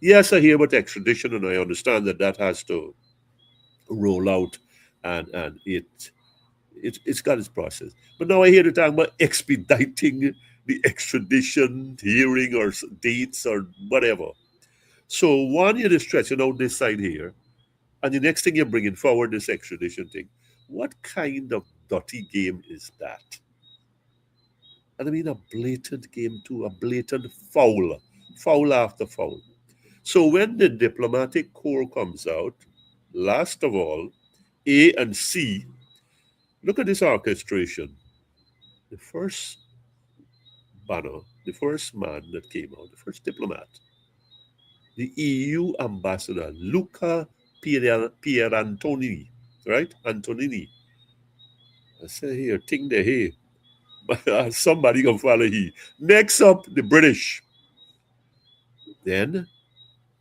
Yes, I hear about extradition, and I understand that has to roll out, and it's got its process. But now I hear the talk about expediting the extradition hearing or dates or whatever. So one, you're stretching out this side here, and the next thing you're bringing forward this extradition thing. What kind of dirty game is that? And I mean a blatant game too, a blatant foul after foul. So when the diplomatic corps comes out, last of all, A and C, look at this orchestration. The first banner, the first man that came out, the first diplomat, the EU ambassador, Luca Pierantoni, right? Antonini. I say here, ting the hey. Somebody gonna follow he. Next up, the British. Then,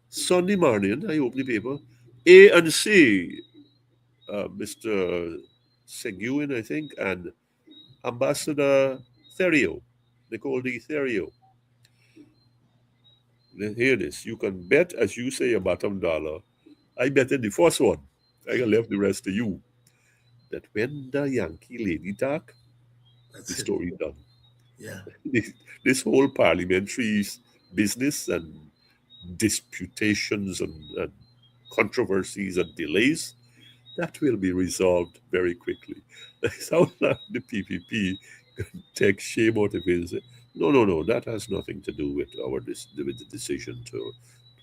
Sunday morning, I open the paper. A and C, Mr. Seguin, I think, and Ambassador Therio, Nicole D. Therio. Then hear this. You can bet, as you say, a bottom dollar. I betted the first one. I can left the rest to you. That when the Yankee lady talk, the story done. Yeah. This whole parliamentary business and disputations and controversies and delays, that will be resolved very quickly. So now the PPP can take shame out of it and say, no, that has nothing to do with with the decision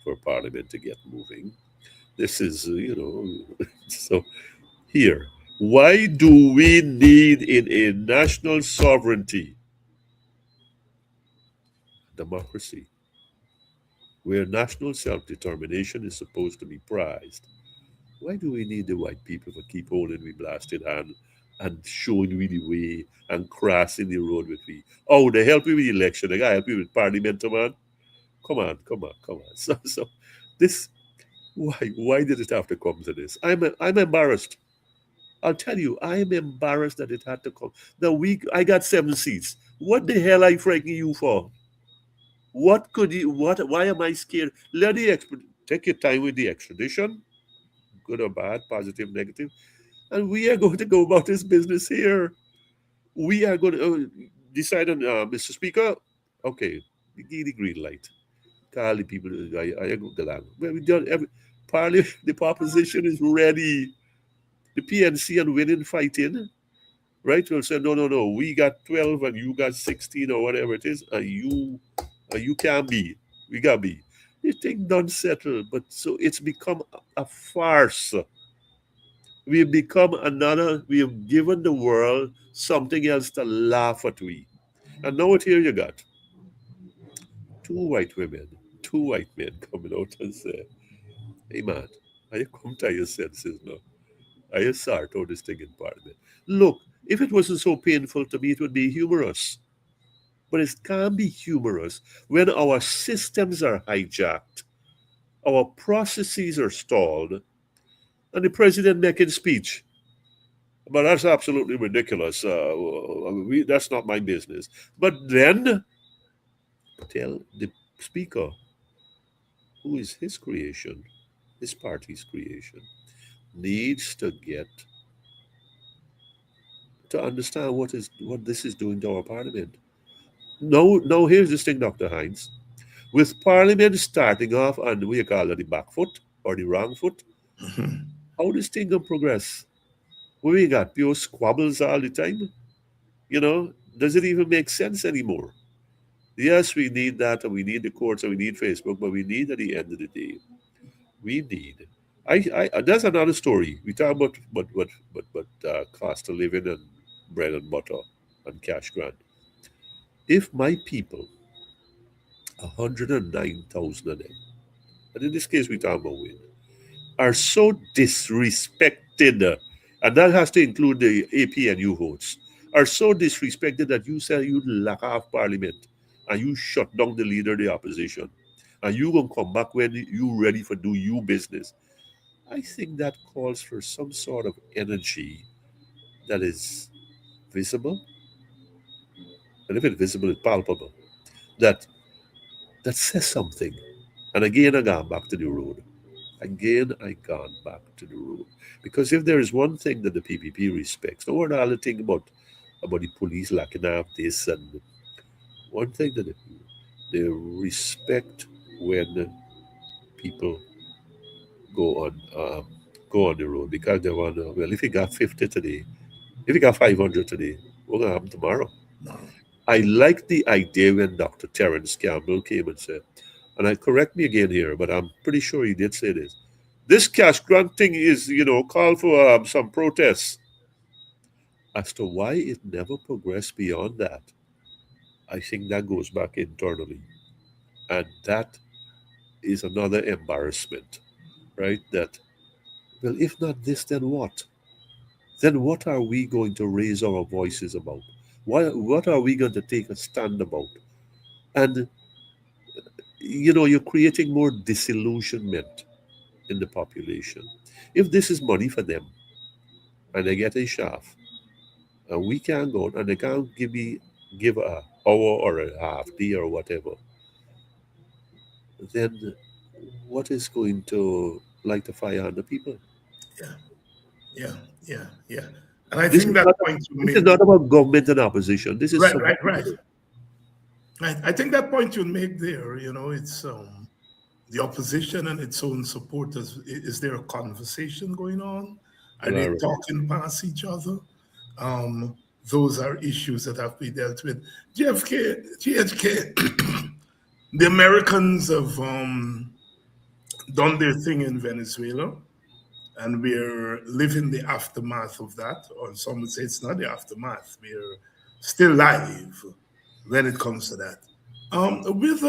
for Parliament to get moving. This is, so here, why do we need in a national sovereignty democracy where national self-determination is supposed to be prized? Why do we need the white people to keep holding we blasted hand and showing we the way and crossing the road with we? Oh, they help you with the election. They gotta help you with parliament, man. Come on. So this, why did it have to come to this? I'm embarrassed. I'll tell you, I'm embarrassed that it had to come. I got 7 seats. What the hell are you frightening you for? Why am I scared? Take your time with the extradition, good or bad, positive, negative. And we are going to go about this business here. We are going to decide on, Mr. Speaker, okay, we give the green light. Call the people, I go along. Well, we done the opposition is ready. The PNC and winning fighting. right? Will say, no, no, no, we got 12 and you got 16 or whatever it is, and you can't be. We got be. The thing done settle, but so it's become a farce. We have become another, we have given the world something else to laugh at we. And now what here you got two white women, two white men coming out and say, hey man, are you come to your senses now? Are you sort out this thing in Parliament? Look, if it wasn't so painful to me, it would be humorous. But it can't be humorous when our systems are hijacked, our processes are stalled, and the president making speech. But that's absolutely ridiculous. That's not my business. But then tell the speaker, who is his creation, his party's creation, needs to get to understand what this is doing to our parliament. No, here's this thing, Dr. Hines. With Parliament starting off on what you call it, the back foot or the wrong foot, how this thing gonna progress? We got pure squabbles all the time. Does it even make sense anymore? Yes, we need that, and we need the courts, and we need Facebook, but we need at the end of the day, we need. That's another story. We talk about cost of living and bread and butter and cash grant. If my people, 109,000 of them, and in this case we talk about women, are so disrespected, and that has to include the APNU votes, are so disrespected that you say you lack off parliament and you shut down the leader of the opposition and you gonna come back when you ready for do you business. I think that calls for some sort of energy that is visible, and if it's visible, it's palpable. That that says something. And again, I gone back to the road. Again, I gone back to the road. Because if there is one thing that the PPP respects, no one other thing about the police lacking up this, and one thing that they respect when people go on go on the road, because they want to, well, if you got 50 today, if you got 500 today, what's going to happen tomorrow? No. I like the idea when Dr. Terence Campbell came and said, and I correct me again here, but I'm pretty sure he did say this cash grant thing is, call for some protests. As to why it never progressed beyond that, I think that goes back internally. And that is another embarrassment, right? That, well, if not this, then what? Then what are we going to raise our voices about? What are we going to take a stand about? And, you're creating more disillusionment in the population. If this is money for them and they get a shaft, and we can't go and they can't give a hour or a half day or whatever, then what is going to light the fire on the people? Yeah, yeah, yeah, yeah. And I This think is that not point you this is made, not about government and opposition. This is right, something. right, right. I think that point you make there, it's the opposition and its own supporters. Is there a conversation going on? Are they All right. talking past each other? Um, those are issues that have to be dealt with. GHK, the Americans have done their thing in Venezuela, and we're living the aftermath of that. Or some would say it's not the aftermath. We're still live when it comes to that. With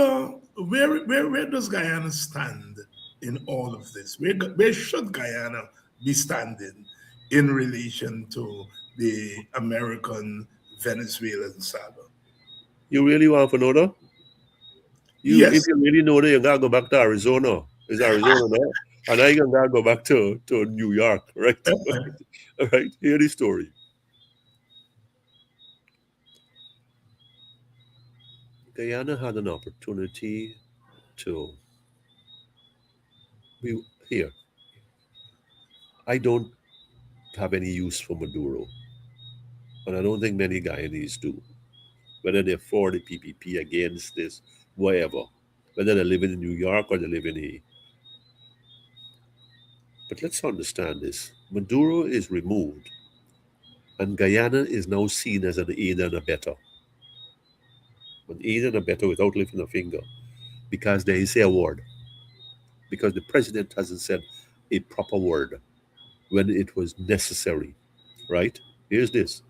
where does Guyana stand in all of this? Where should Guyana be standing in relation to the American Venezuelan saga? You really want to know that? If Yes. you really know that, you gotta go back to Arizona. Is Arizona now? And I gotta go back to New York, right? All right. Hear the story. Guyana had an opportunity to be here. I don't have any use for Maduro, and I don't think many Guyanese do. Whether they're for the PPP, against this, whatever. Whether they live in New York or they live in a. But let's understand this. Maduro is removed And Guyana is now seen as an aid and abettor. An aid and abettor without lifting a finger, because there is a word. Because the president hasn't said a proper word when it was necessary, right? Here's this.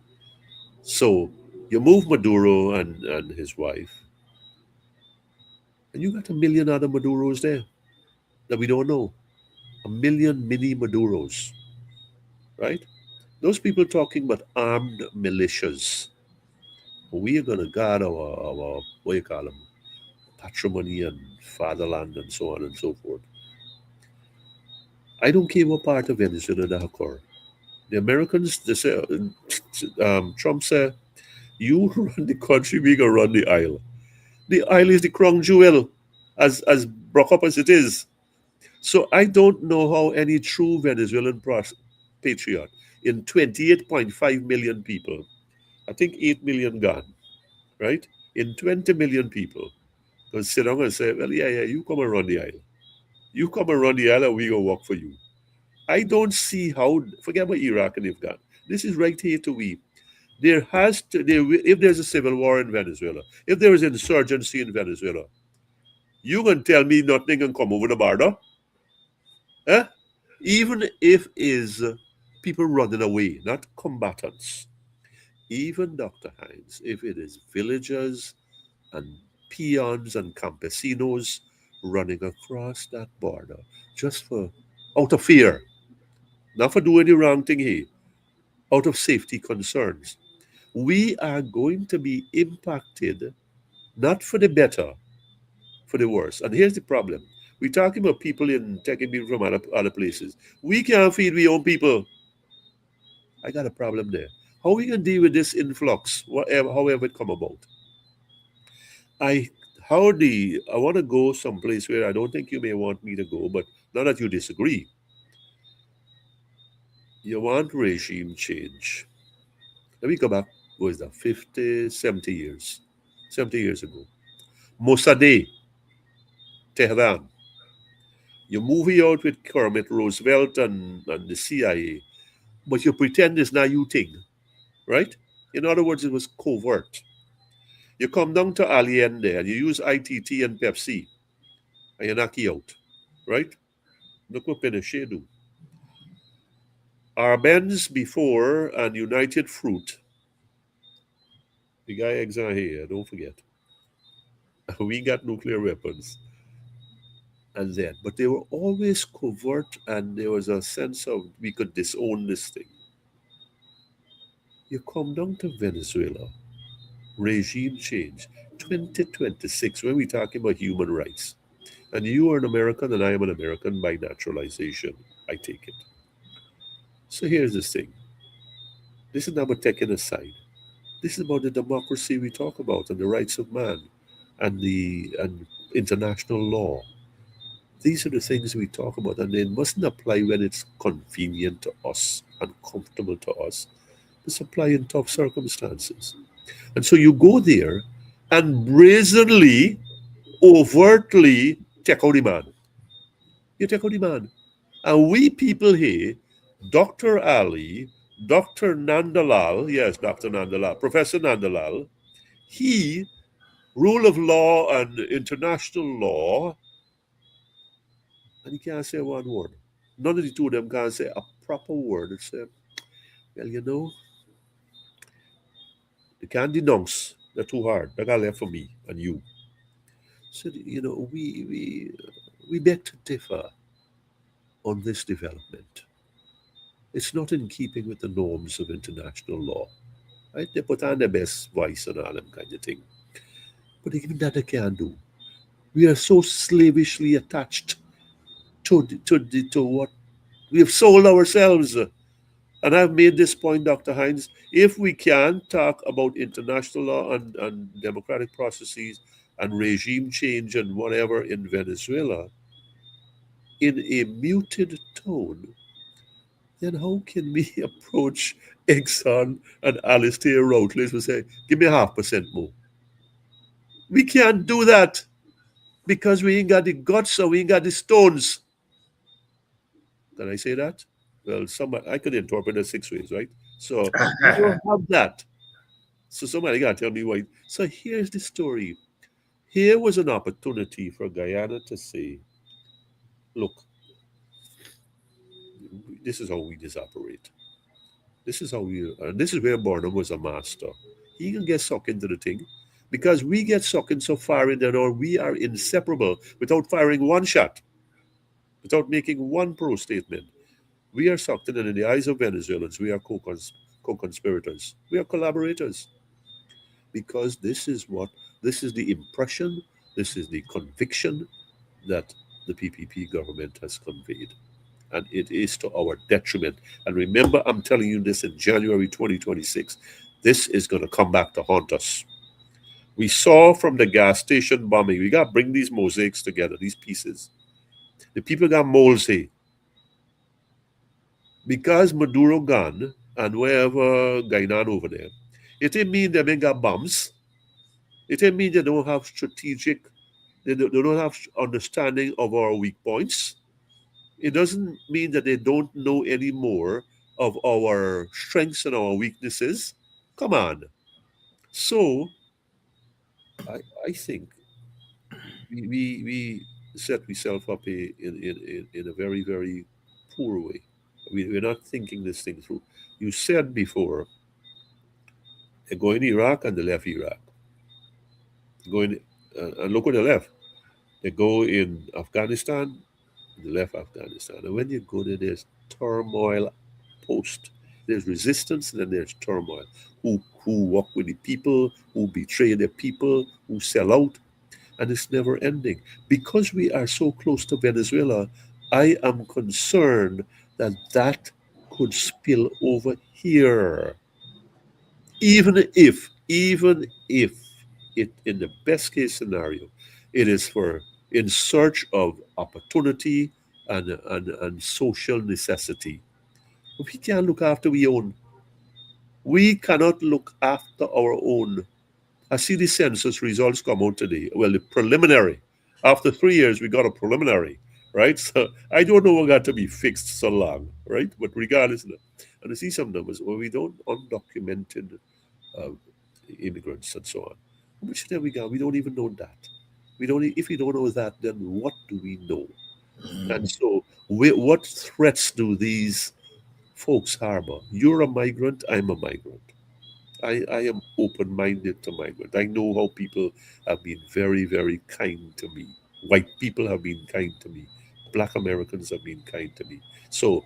So you move Maduro and his wife, and you got a million other Maduros there that we don't know. A million mini Maduros, right? Those people talking about armed militias. We are going to guard our, what you call them, patrimony and fatherland and so on and so forth. I don't care what part of Venezuela that occur. The Americans, they say, Trump said, you run the country, we going to run the isle. The isle is the crown jewel, as broke up as it is. So I don't know how any true Venezuelan patriot in 28.5 million people, I think 8 million gone, right? In 20 million people, can sit down and say, well, yeah, you come and run the isle. You come and run the isle and we go work for you. I don't see how, forget about Iraq and Afghan. This is right here to we. There has to, if there's a civil war in Venezuela, if there is insurgency in Venezuela, you can tell me nothing can come over the border. Eh? Even if is people running away, not combatants. Even Dr. Hines, if it is villagers and peons and campesinos running across that border just for out of fear, not for doing the wrong thing here, out of safety concerns, we are going to be impacted not for the better, for the worse. And here's the problem. We're talking about people taking people from other places. We can't feed our own people. I got a problem there. How we can deal with this influx, however it come about? I want to go someplace where I don't think you may want me to go, but not that you disagree. You want regime change. Let me go back, what is that, 50, 70 years. 70 years ago. Mossadegh, Tehran. You movie out with Kermit Roosevelt and the CIA, but you pretend it's not you thing, right? In other words, it was covert. You come down to Allende and you use ITT and Pepsi, and you knock you out, right? Look what Pinochet do. Arbenz before and United Fruit. The guy exile here, don't forget. We got nuclear weapons. And then, but they were always covert, and there was a sense of we could disown this thing. You come down to Venezuela, regime change, 2026, when we're talking about human rights. And you are an American and I am an American by naturalization, I take it. So here's this thing. This is not about taking a side. This is about the democracy we talk about and the rights of man and international law. These are the things we talk about, and they mustn't apply when it's convenient to us and comfortable to us. It's apply in tough circumstances. And so you go there and brazenly, overtly take out the man. You take out the man. And we people here, Dr. Ali, Dr. Nandalal, yes, Dr. Nandalal, Professor Nandalal, he, rule of law and international law, and he can't say one word. None of the two of them can say a proper word. It's well, you know, they can't denounce. They're too hard. They got left for me and you. So, you know, we beg to differ on this development. It's not in keeping with the norms of international law. Right? They put on their best voice and all them kind of thing. But even that they can't do. We are so slavishly attached to what we have sold ourselves. And I've made this point, Dr. Hines. If we can talk about international law and democratic processes and regime change and whatever in Venezuela in a muted tone, then how can we approach Exxon and Alistair Routledge and say, give me 0.5% more? We can't do that because we ain't got the guts or we ain't got the stones. Can I say that? Well, I could interpret it 6 ways, right? So we don't have that. So somebody got to tell me why. So here's the story. Here was an opportunity for Guyana to say, look, this is how we just operate. This is how we, this is where Barnum was a master. He can get sucked into the thing because we get sucked in so far in that, or we are inseparable without firing one shot, without making one pro statement. We are sucked in, and in the eyes of Venezuelans, we are co-conspirators. We are collaborators because this is the impression, this is the conviction that the PPP government has conveyed. And it is to our detriment. And remember, I'm telling you this in January 2026. This is going to come back to haunt us. We saw from the gas station bombing, we got to bring these mosaics together, these pieces. The people got moles here. Because Maduro gone and wherever Guyana over there, it didn't mean they ain't got bombs. It didn't mean they don't have strategic, they don't have understanding of our weak points. It doesn't mean that they don't know any more of our strengths and our weaknesses. Come on. So I think we set ourselves up in a very, very poor way. We're not thinking this thing through. You said before, they go in Iraq and they left Iraq. Go in, and look at the left. They go in Afghanistan, they left Afghanistan. And when you go there, there's turmoil post. There's resistance, and then there's turmoil. Who work with the people, who betray the people, who sell out, and it's never ending. Because we are so close to Venezuela, I am concerned that that could spill over here. Even if it, in the best case scenario, it is for in search of opportunity and social necessity. We can't look after we own. We cannot look after our own. I see the census results come out today. Well, the preliminary. After 3 years, we got a preliminary, right? So I don't know what got to be fixed so long, right? But regardless, and I see some numbers where we don't undocumented uh, immigrants and so on. How much there we got? We don't even know that. We don't. If we don't know that, then what do we know? And so, what threats do these folks harbor? You're a migrant. I'm a migrant. I am open minded to migrant. I know how people have been very, very kind to me. White people have been kind to me. Black Americans have been kind to me. So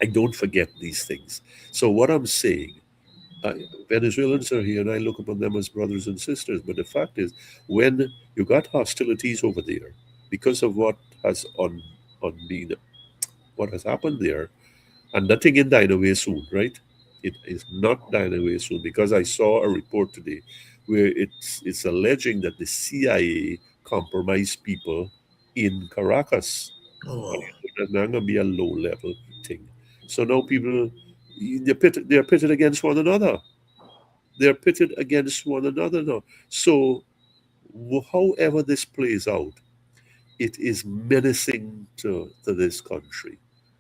I don't forget these things. So what I'm saying, uh, Venezuelans are here and I look upon them as brothers and sisters. But the fact is, when you got hostilities over there because of on been what has happened there, and nothing in dying away soon, right? It is not dying away soon because I saw a report today where it's alleging that the CIA compromised people in Caracas. Oh, That's not going to be a low level thing. So now people they're pitted against one another. They're pitted against one another now. So however this plays out, it is menacing to this country.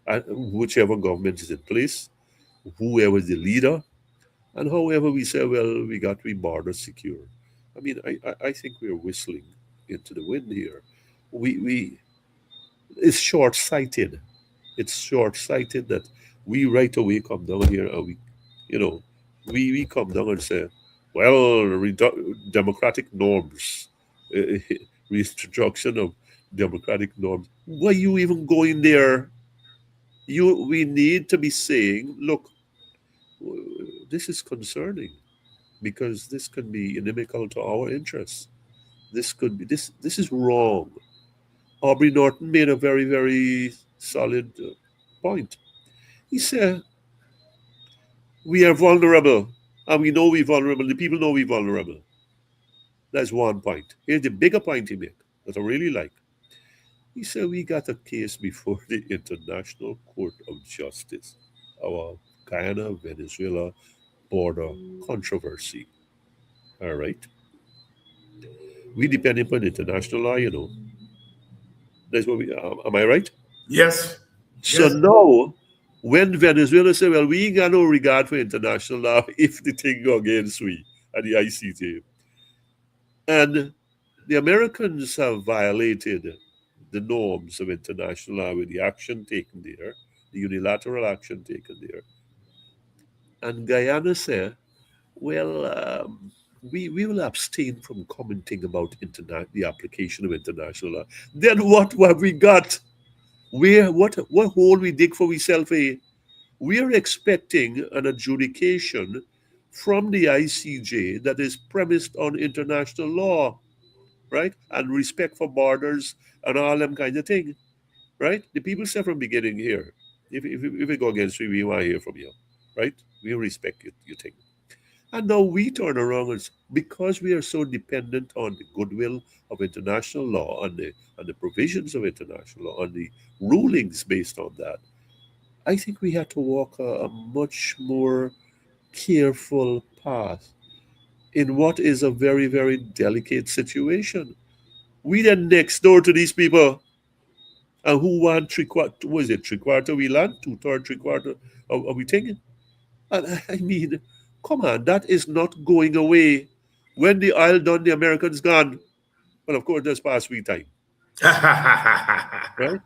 And whichever government is in place, whoever the leader, and however we say, well, we got to be border secure. I mean, I think we're whistling into the wind here. We It's short sighted. It's short sighted that we right away come down here and you know, we come down and say, well, democratic norms, uh, reconstruction of democratic norms. Why you even going there? We need to be saying, look, this is concerning because this could be inimical to our interests. This could be this is wrong. Aubrey Norton made a very, very solid point. He said, we are vulnerable and we know we're vulnerable. The people know we're vulnerable. That's one point. Here's the bigger point he made that I really like. He said, we got a case before the International Court of Justice, our Guyana Venezuela border controversy. All right. We depend upon international law, you know. That's what we, am I right? yes, So yes. now When Venezuela say, well, we ain't got no regard for international law if the thing go against we at the ICJ. And the Americans have violated the norms of international law with the action taken there, the unilateral action taken there. And Guyana said, well, we will abstain from commenting about the application of international law. Then what have we got? What hole we dig for ourselves? We are expecting an adjudication from the ICJ that is premised on international law, right? And respect for borders and all them kind of thing, right? The people said from beginning here, if we go against you, we want to hear from you, right? We respect you think. And now we turn around and because we are so dependent on the goodwill of international law, on the provisions of international law, on the rulings based on that, I think we have to walk a much more careful path in what is a very, very delicate situation. We then next door to these people and who want three quarter we land, two-third, three-quarter of we taking? And I mean, come on, that is not going away. When the oil done, the Americans gone. Well, of course, that's past we time, right?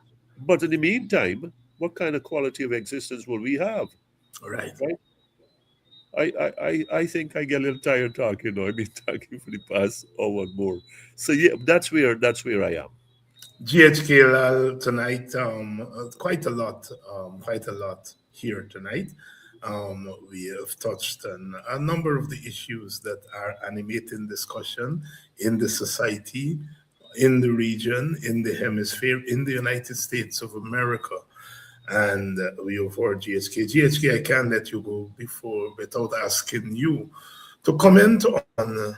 But in the meantime, what kind of quality of existence will we have? Right. Right? I think I get a little tired talking now. I've been talking for the past hour and more. So yeah, that's where I am. GHK Lall tonight, quite a lot here tonight. We have touched on a number of the issues that are animating discussion in the society, in the region, in the hemisphere, in the United States of America. And we have heard GHK. GHK, I can't let you go before without asking you to comment on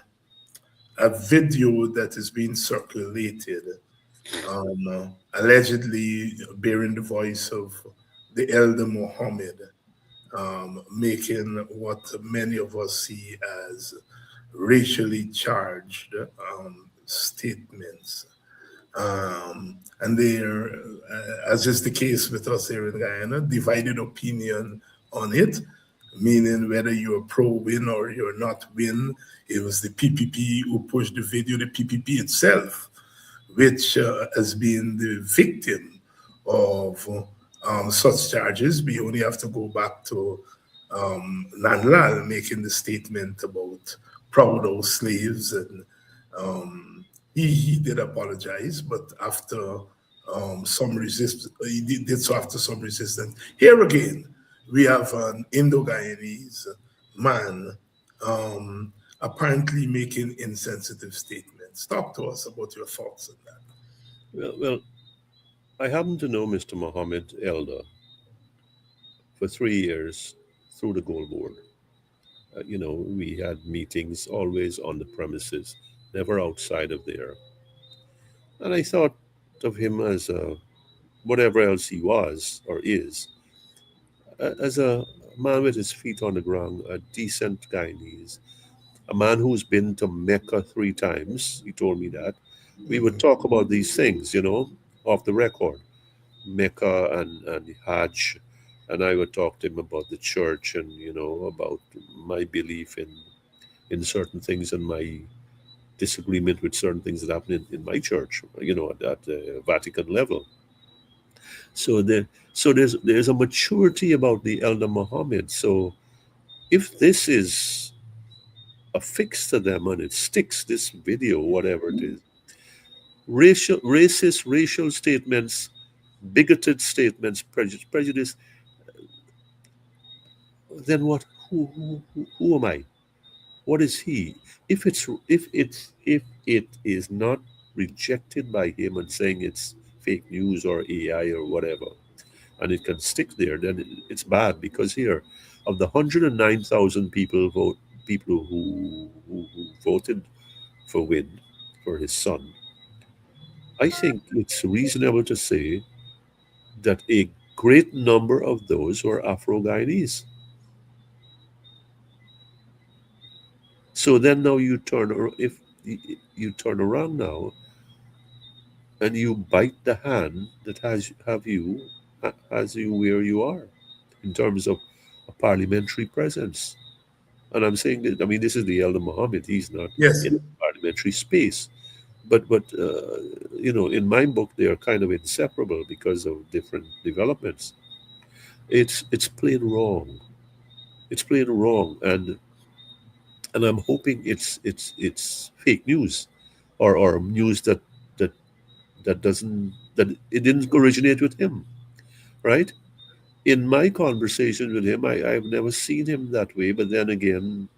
a video that is being circulated, allegedly bearing the voice of the elder Muhammad, making what many of us see as racially charged statements. And there, as is the case with us here in Guyana, divided opinion on it, meaning whether you're pro-win or you're not win. It was the PPP who pushed the video, the PPP itself, which has been the victim of such charges. We only have to go back to Nanlal making the statement about proud old slaves, and he did apologize, but after some resist, he did so after some resistance. Here again, we have an Indo-Guyanese man apparently making insensitive statements. Talk to us about your thoughts on that. Well, I happen to know Mr. Mohammed Elder for 3 years through the Gold Board. We had meetings always on the premises, never outside of there. And I thought of him as whatever else he was or is, as a man with his feet on the ground, a decent Guyanese, a man who's been to Mecca 3 times. He told me that. We would talk about these things, off the record, Mecca and the Hajj. And I would talk to him about the church and, about my belief in certain things and my disagreement with certain things that happen in my church, at the Vatican level. So there's a maturity about the Elder Muhammad. So if this is a fix to them and it sticks, this video, whatever it is, racist racial statements, bigoted statements, prejudice, then what? Who am I? What is he? If it is not rejected by him and saying it's fake news or AI or whatever, and it can stick there, then it's bad, because here, of the 109,000 people who voted for Win, for his son, I think it's reasonable to say that a great number of those were Afro-Guyanese. So then now if you turn around now and you bite the hand that has you where you are. in terms of a parliamentary presence. And I'm saying that, I mean, this is the Elder Muhammad. He's not Yes. in the parliamentary space. But you know, in my book, they are kind of inseparable because of different developments. It's plain wrong. It's plain wrong, and I'm hoping it's fake news, or news that that doesn't that it didn't originate with him, right? In my conversation with him, I've never seen him that way. But then again,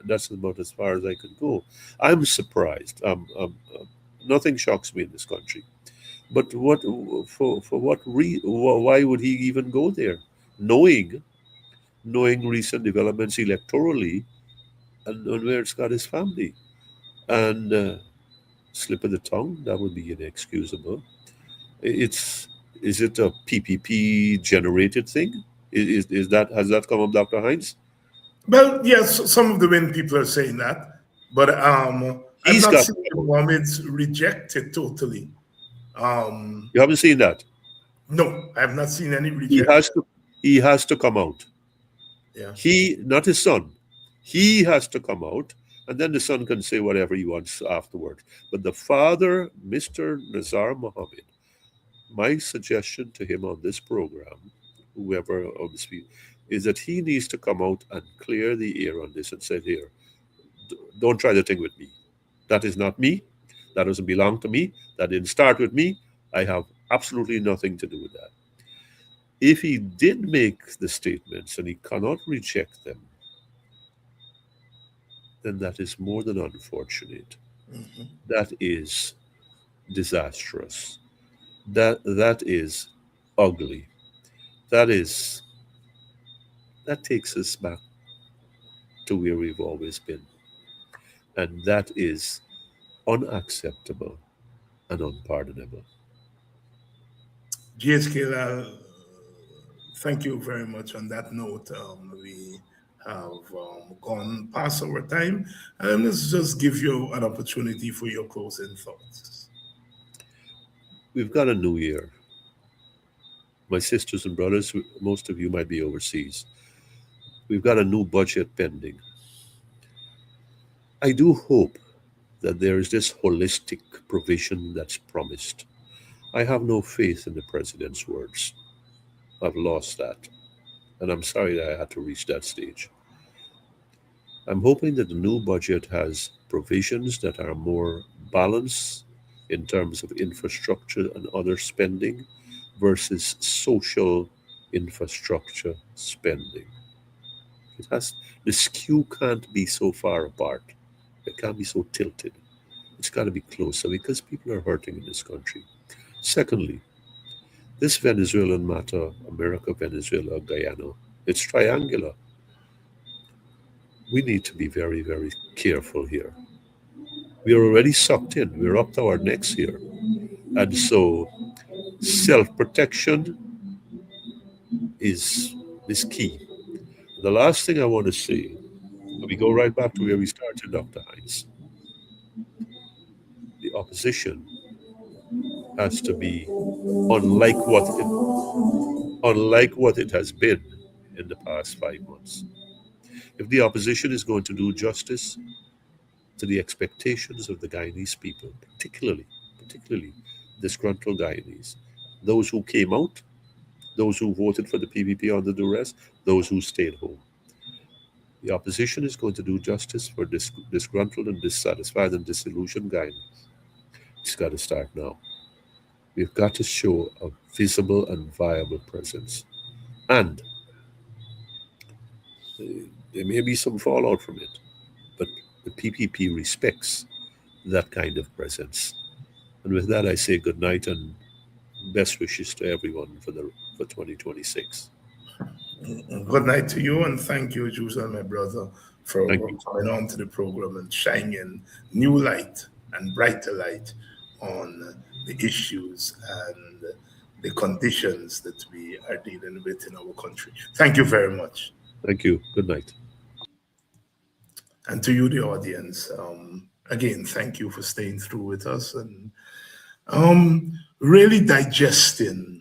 that's about as far as I could go. I'm surprised. Nothing shocks me in this country. But for what why would he even go there, knowing knowing recent developments electorally, and where it's got his family, and slip of the tongue that would be inexcusable. It's is it a PPP generated thing? Is that has that come up, Dr. Hines? Well, yes, some of the wind people are saying that, but I've He's not got seen to the come out. Mohammeds rejected totally. Um, You haven't seen that. no, I have not seen any He rejection. has to he has to come out. Yeah. He, not his son. He has to come out, and then the son can say whatever he wants afterwards. But the father, Mr. Nazar Mohammed, my suggestion to him on this program, whoever on the speak, is that he needs to come out and clear the air on this and say, here, don't try the thing with me. That is not me. That doesn't belong to me. That didn't start with me. I have absolutely nothing to do with that. If he did make the statements and he cannot reject them, then that is more than unfortunate. Mhm. That is disastrous. That is ugly. That is that takes us back to where we've always been. And that is unacceptable and unpardonable. GHK Lall, thank you very much. On that note, we have gone past our time, and let's just give you an opportunity for your closing thoughts. We've got a new year. My sisters and brothers, most of you might be overseas. We've got a new budget pending. I do hope that there is this holistic provision that's promised. I have no faith in the president's words. I've lost that. And I'm sorry that I had to reach that stage. I'm hoping that the new budget has provisions that are more balanced in terms of infrastructure and other spending versus social infrastructure spending. It has the skew can't be so far apart. It can't be so tilted. It's got to be closer because people are hurting in this country. Secondly, this Venezuelan matter, America, Venezuela, Guyana, it's triangular. We need to be very, very careful here. We are already sucked in. We're up to our necks here. And so self protection is is key. The last thing I want to say, we go right back to where we started, Dr. Hines. The opposition has to be unlike what it has been in the past 5 months. If the opposition is going to do justice to the expectations of the Guyanese people, particularly disgruntled Guyanese, those who came out, those who voted for the PPP under duress, those who stayed home. The opposition is going to do justice for disgruntled and dissatisfied and disillusioned Guyanese. It's got to start now. We've got to show a visible and viable presence. And there may be some fallout from it, but the PPP respects that kind of presence. And with that, I say good night and best wishes to everyone for 2026. Good night to you, and thank you, Jules, and my brother, Thank for you. coming on to the program and shining new light and brighter light on the issues and the conditions that we are dealing with in our country. Thank you very much. Thank you. Good night. And to you, the audience, again, thank you for staying through with us and really digesting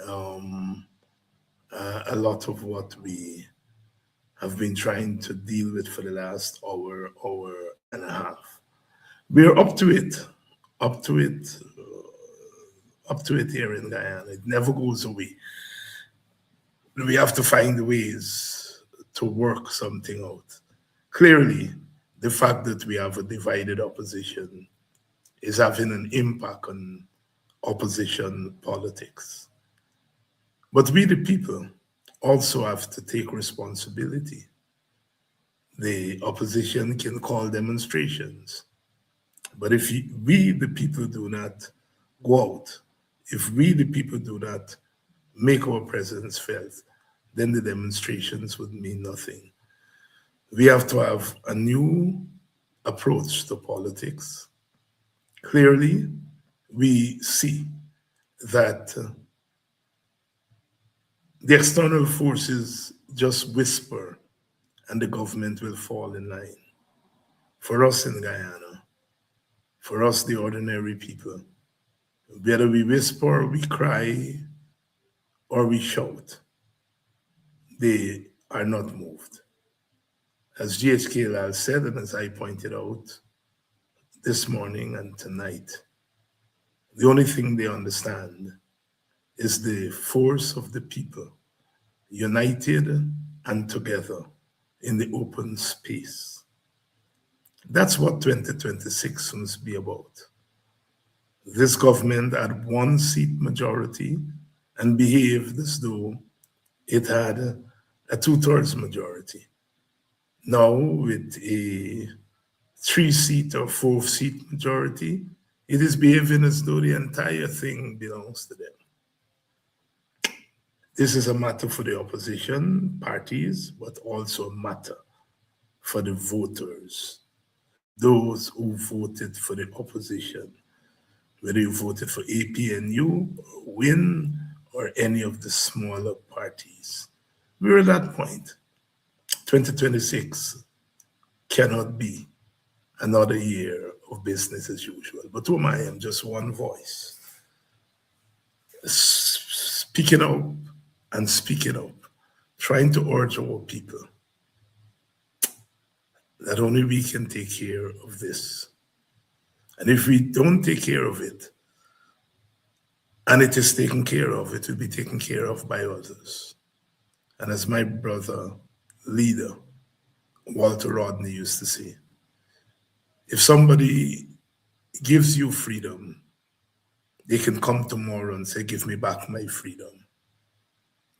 um, a lot of what we have been trying to deal with for the last hour and a half. We're up to it, up to it here in Guyana. It never goes away. We have to find ways to work something out. Clearly, the fact that we have a divided opposition is having an impact on opposition politics. But we, the people, also have to take responsibility. The opposition can call demonstrations, but if we, the people, do not go out, if we, the people, do not make our presence felt, then the demonstrations would mean nothing. We have to have a new approach to politics. Clearly, we see that the external forces just whisper and the government will fall in line. For us in Guyana, for us, the ordinary people, whether we whisper, we cry, or we shout, they are not moved. As GHK Lall said, and as I pointed out this morning and tonight, the only thing they understand is the force of the people, united and together in the open space. That's what 2026 must be about. This government had one seat majority and behaved as though it had a two-thirds majority. Now, with a 3-seat or 4-seat majority, it is behaving as though the entire thing belongs to them. This is a matter for the opposition parties, but also a matter for the voters, those who voted for the opposition, whether you voted for APNU, or WIN, or any of the smaller parties. We're at that point. 2026 cannot be another year of business as usual. But who am I? I'm just one voice, speaking up and speaking up, trying to urge our people that only we can take care of this. And if we don't take care of it, and it is taken care of, it will be taken care of by others. And as my brother, leader, Walter Rodney used to say, if somebody gives you freedom, they can come tomorrow and say, give me back my freedom.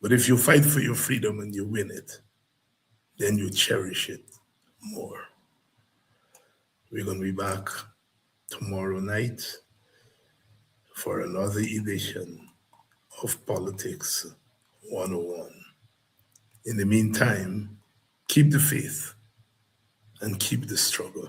But if you fight for your freedom and you win it, then you cherish it more. We're going to be back tomorrow night for another edition of Politics 101. In the meantime, keep the faith and keep the struggle.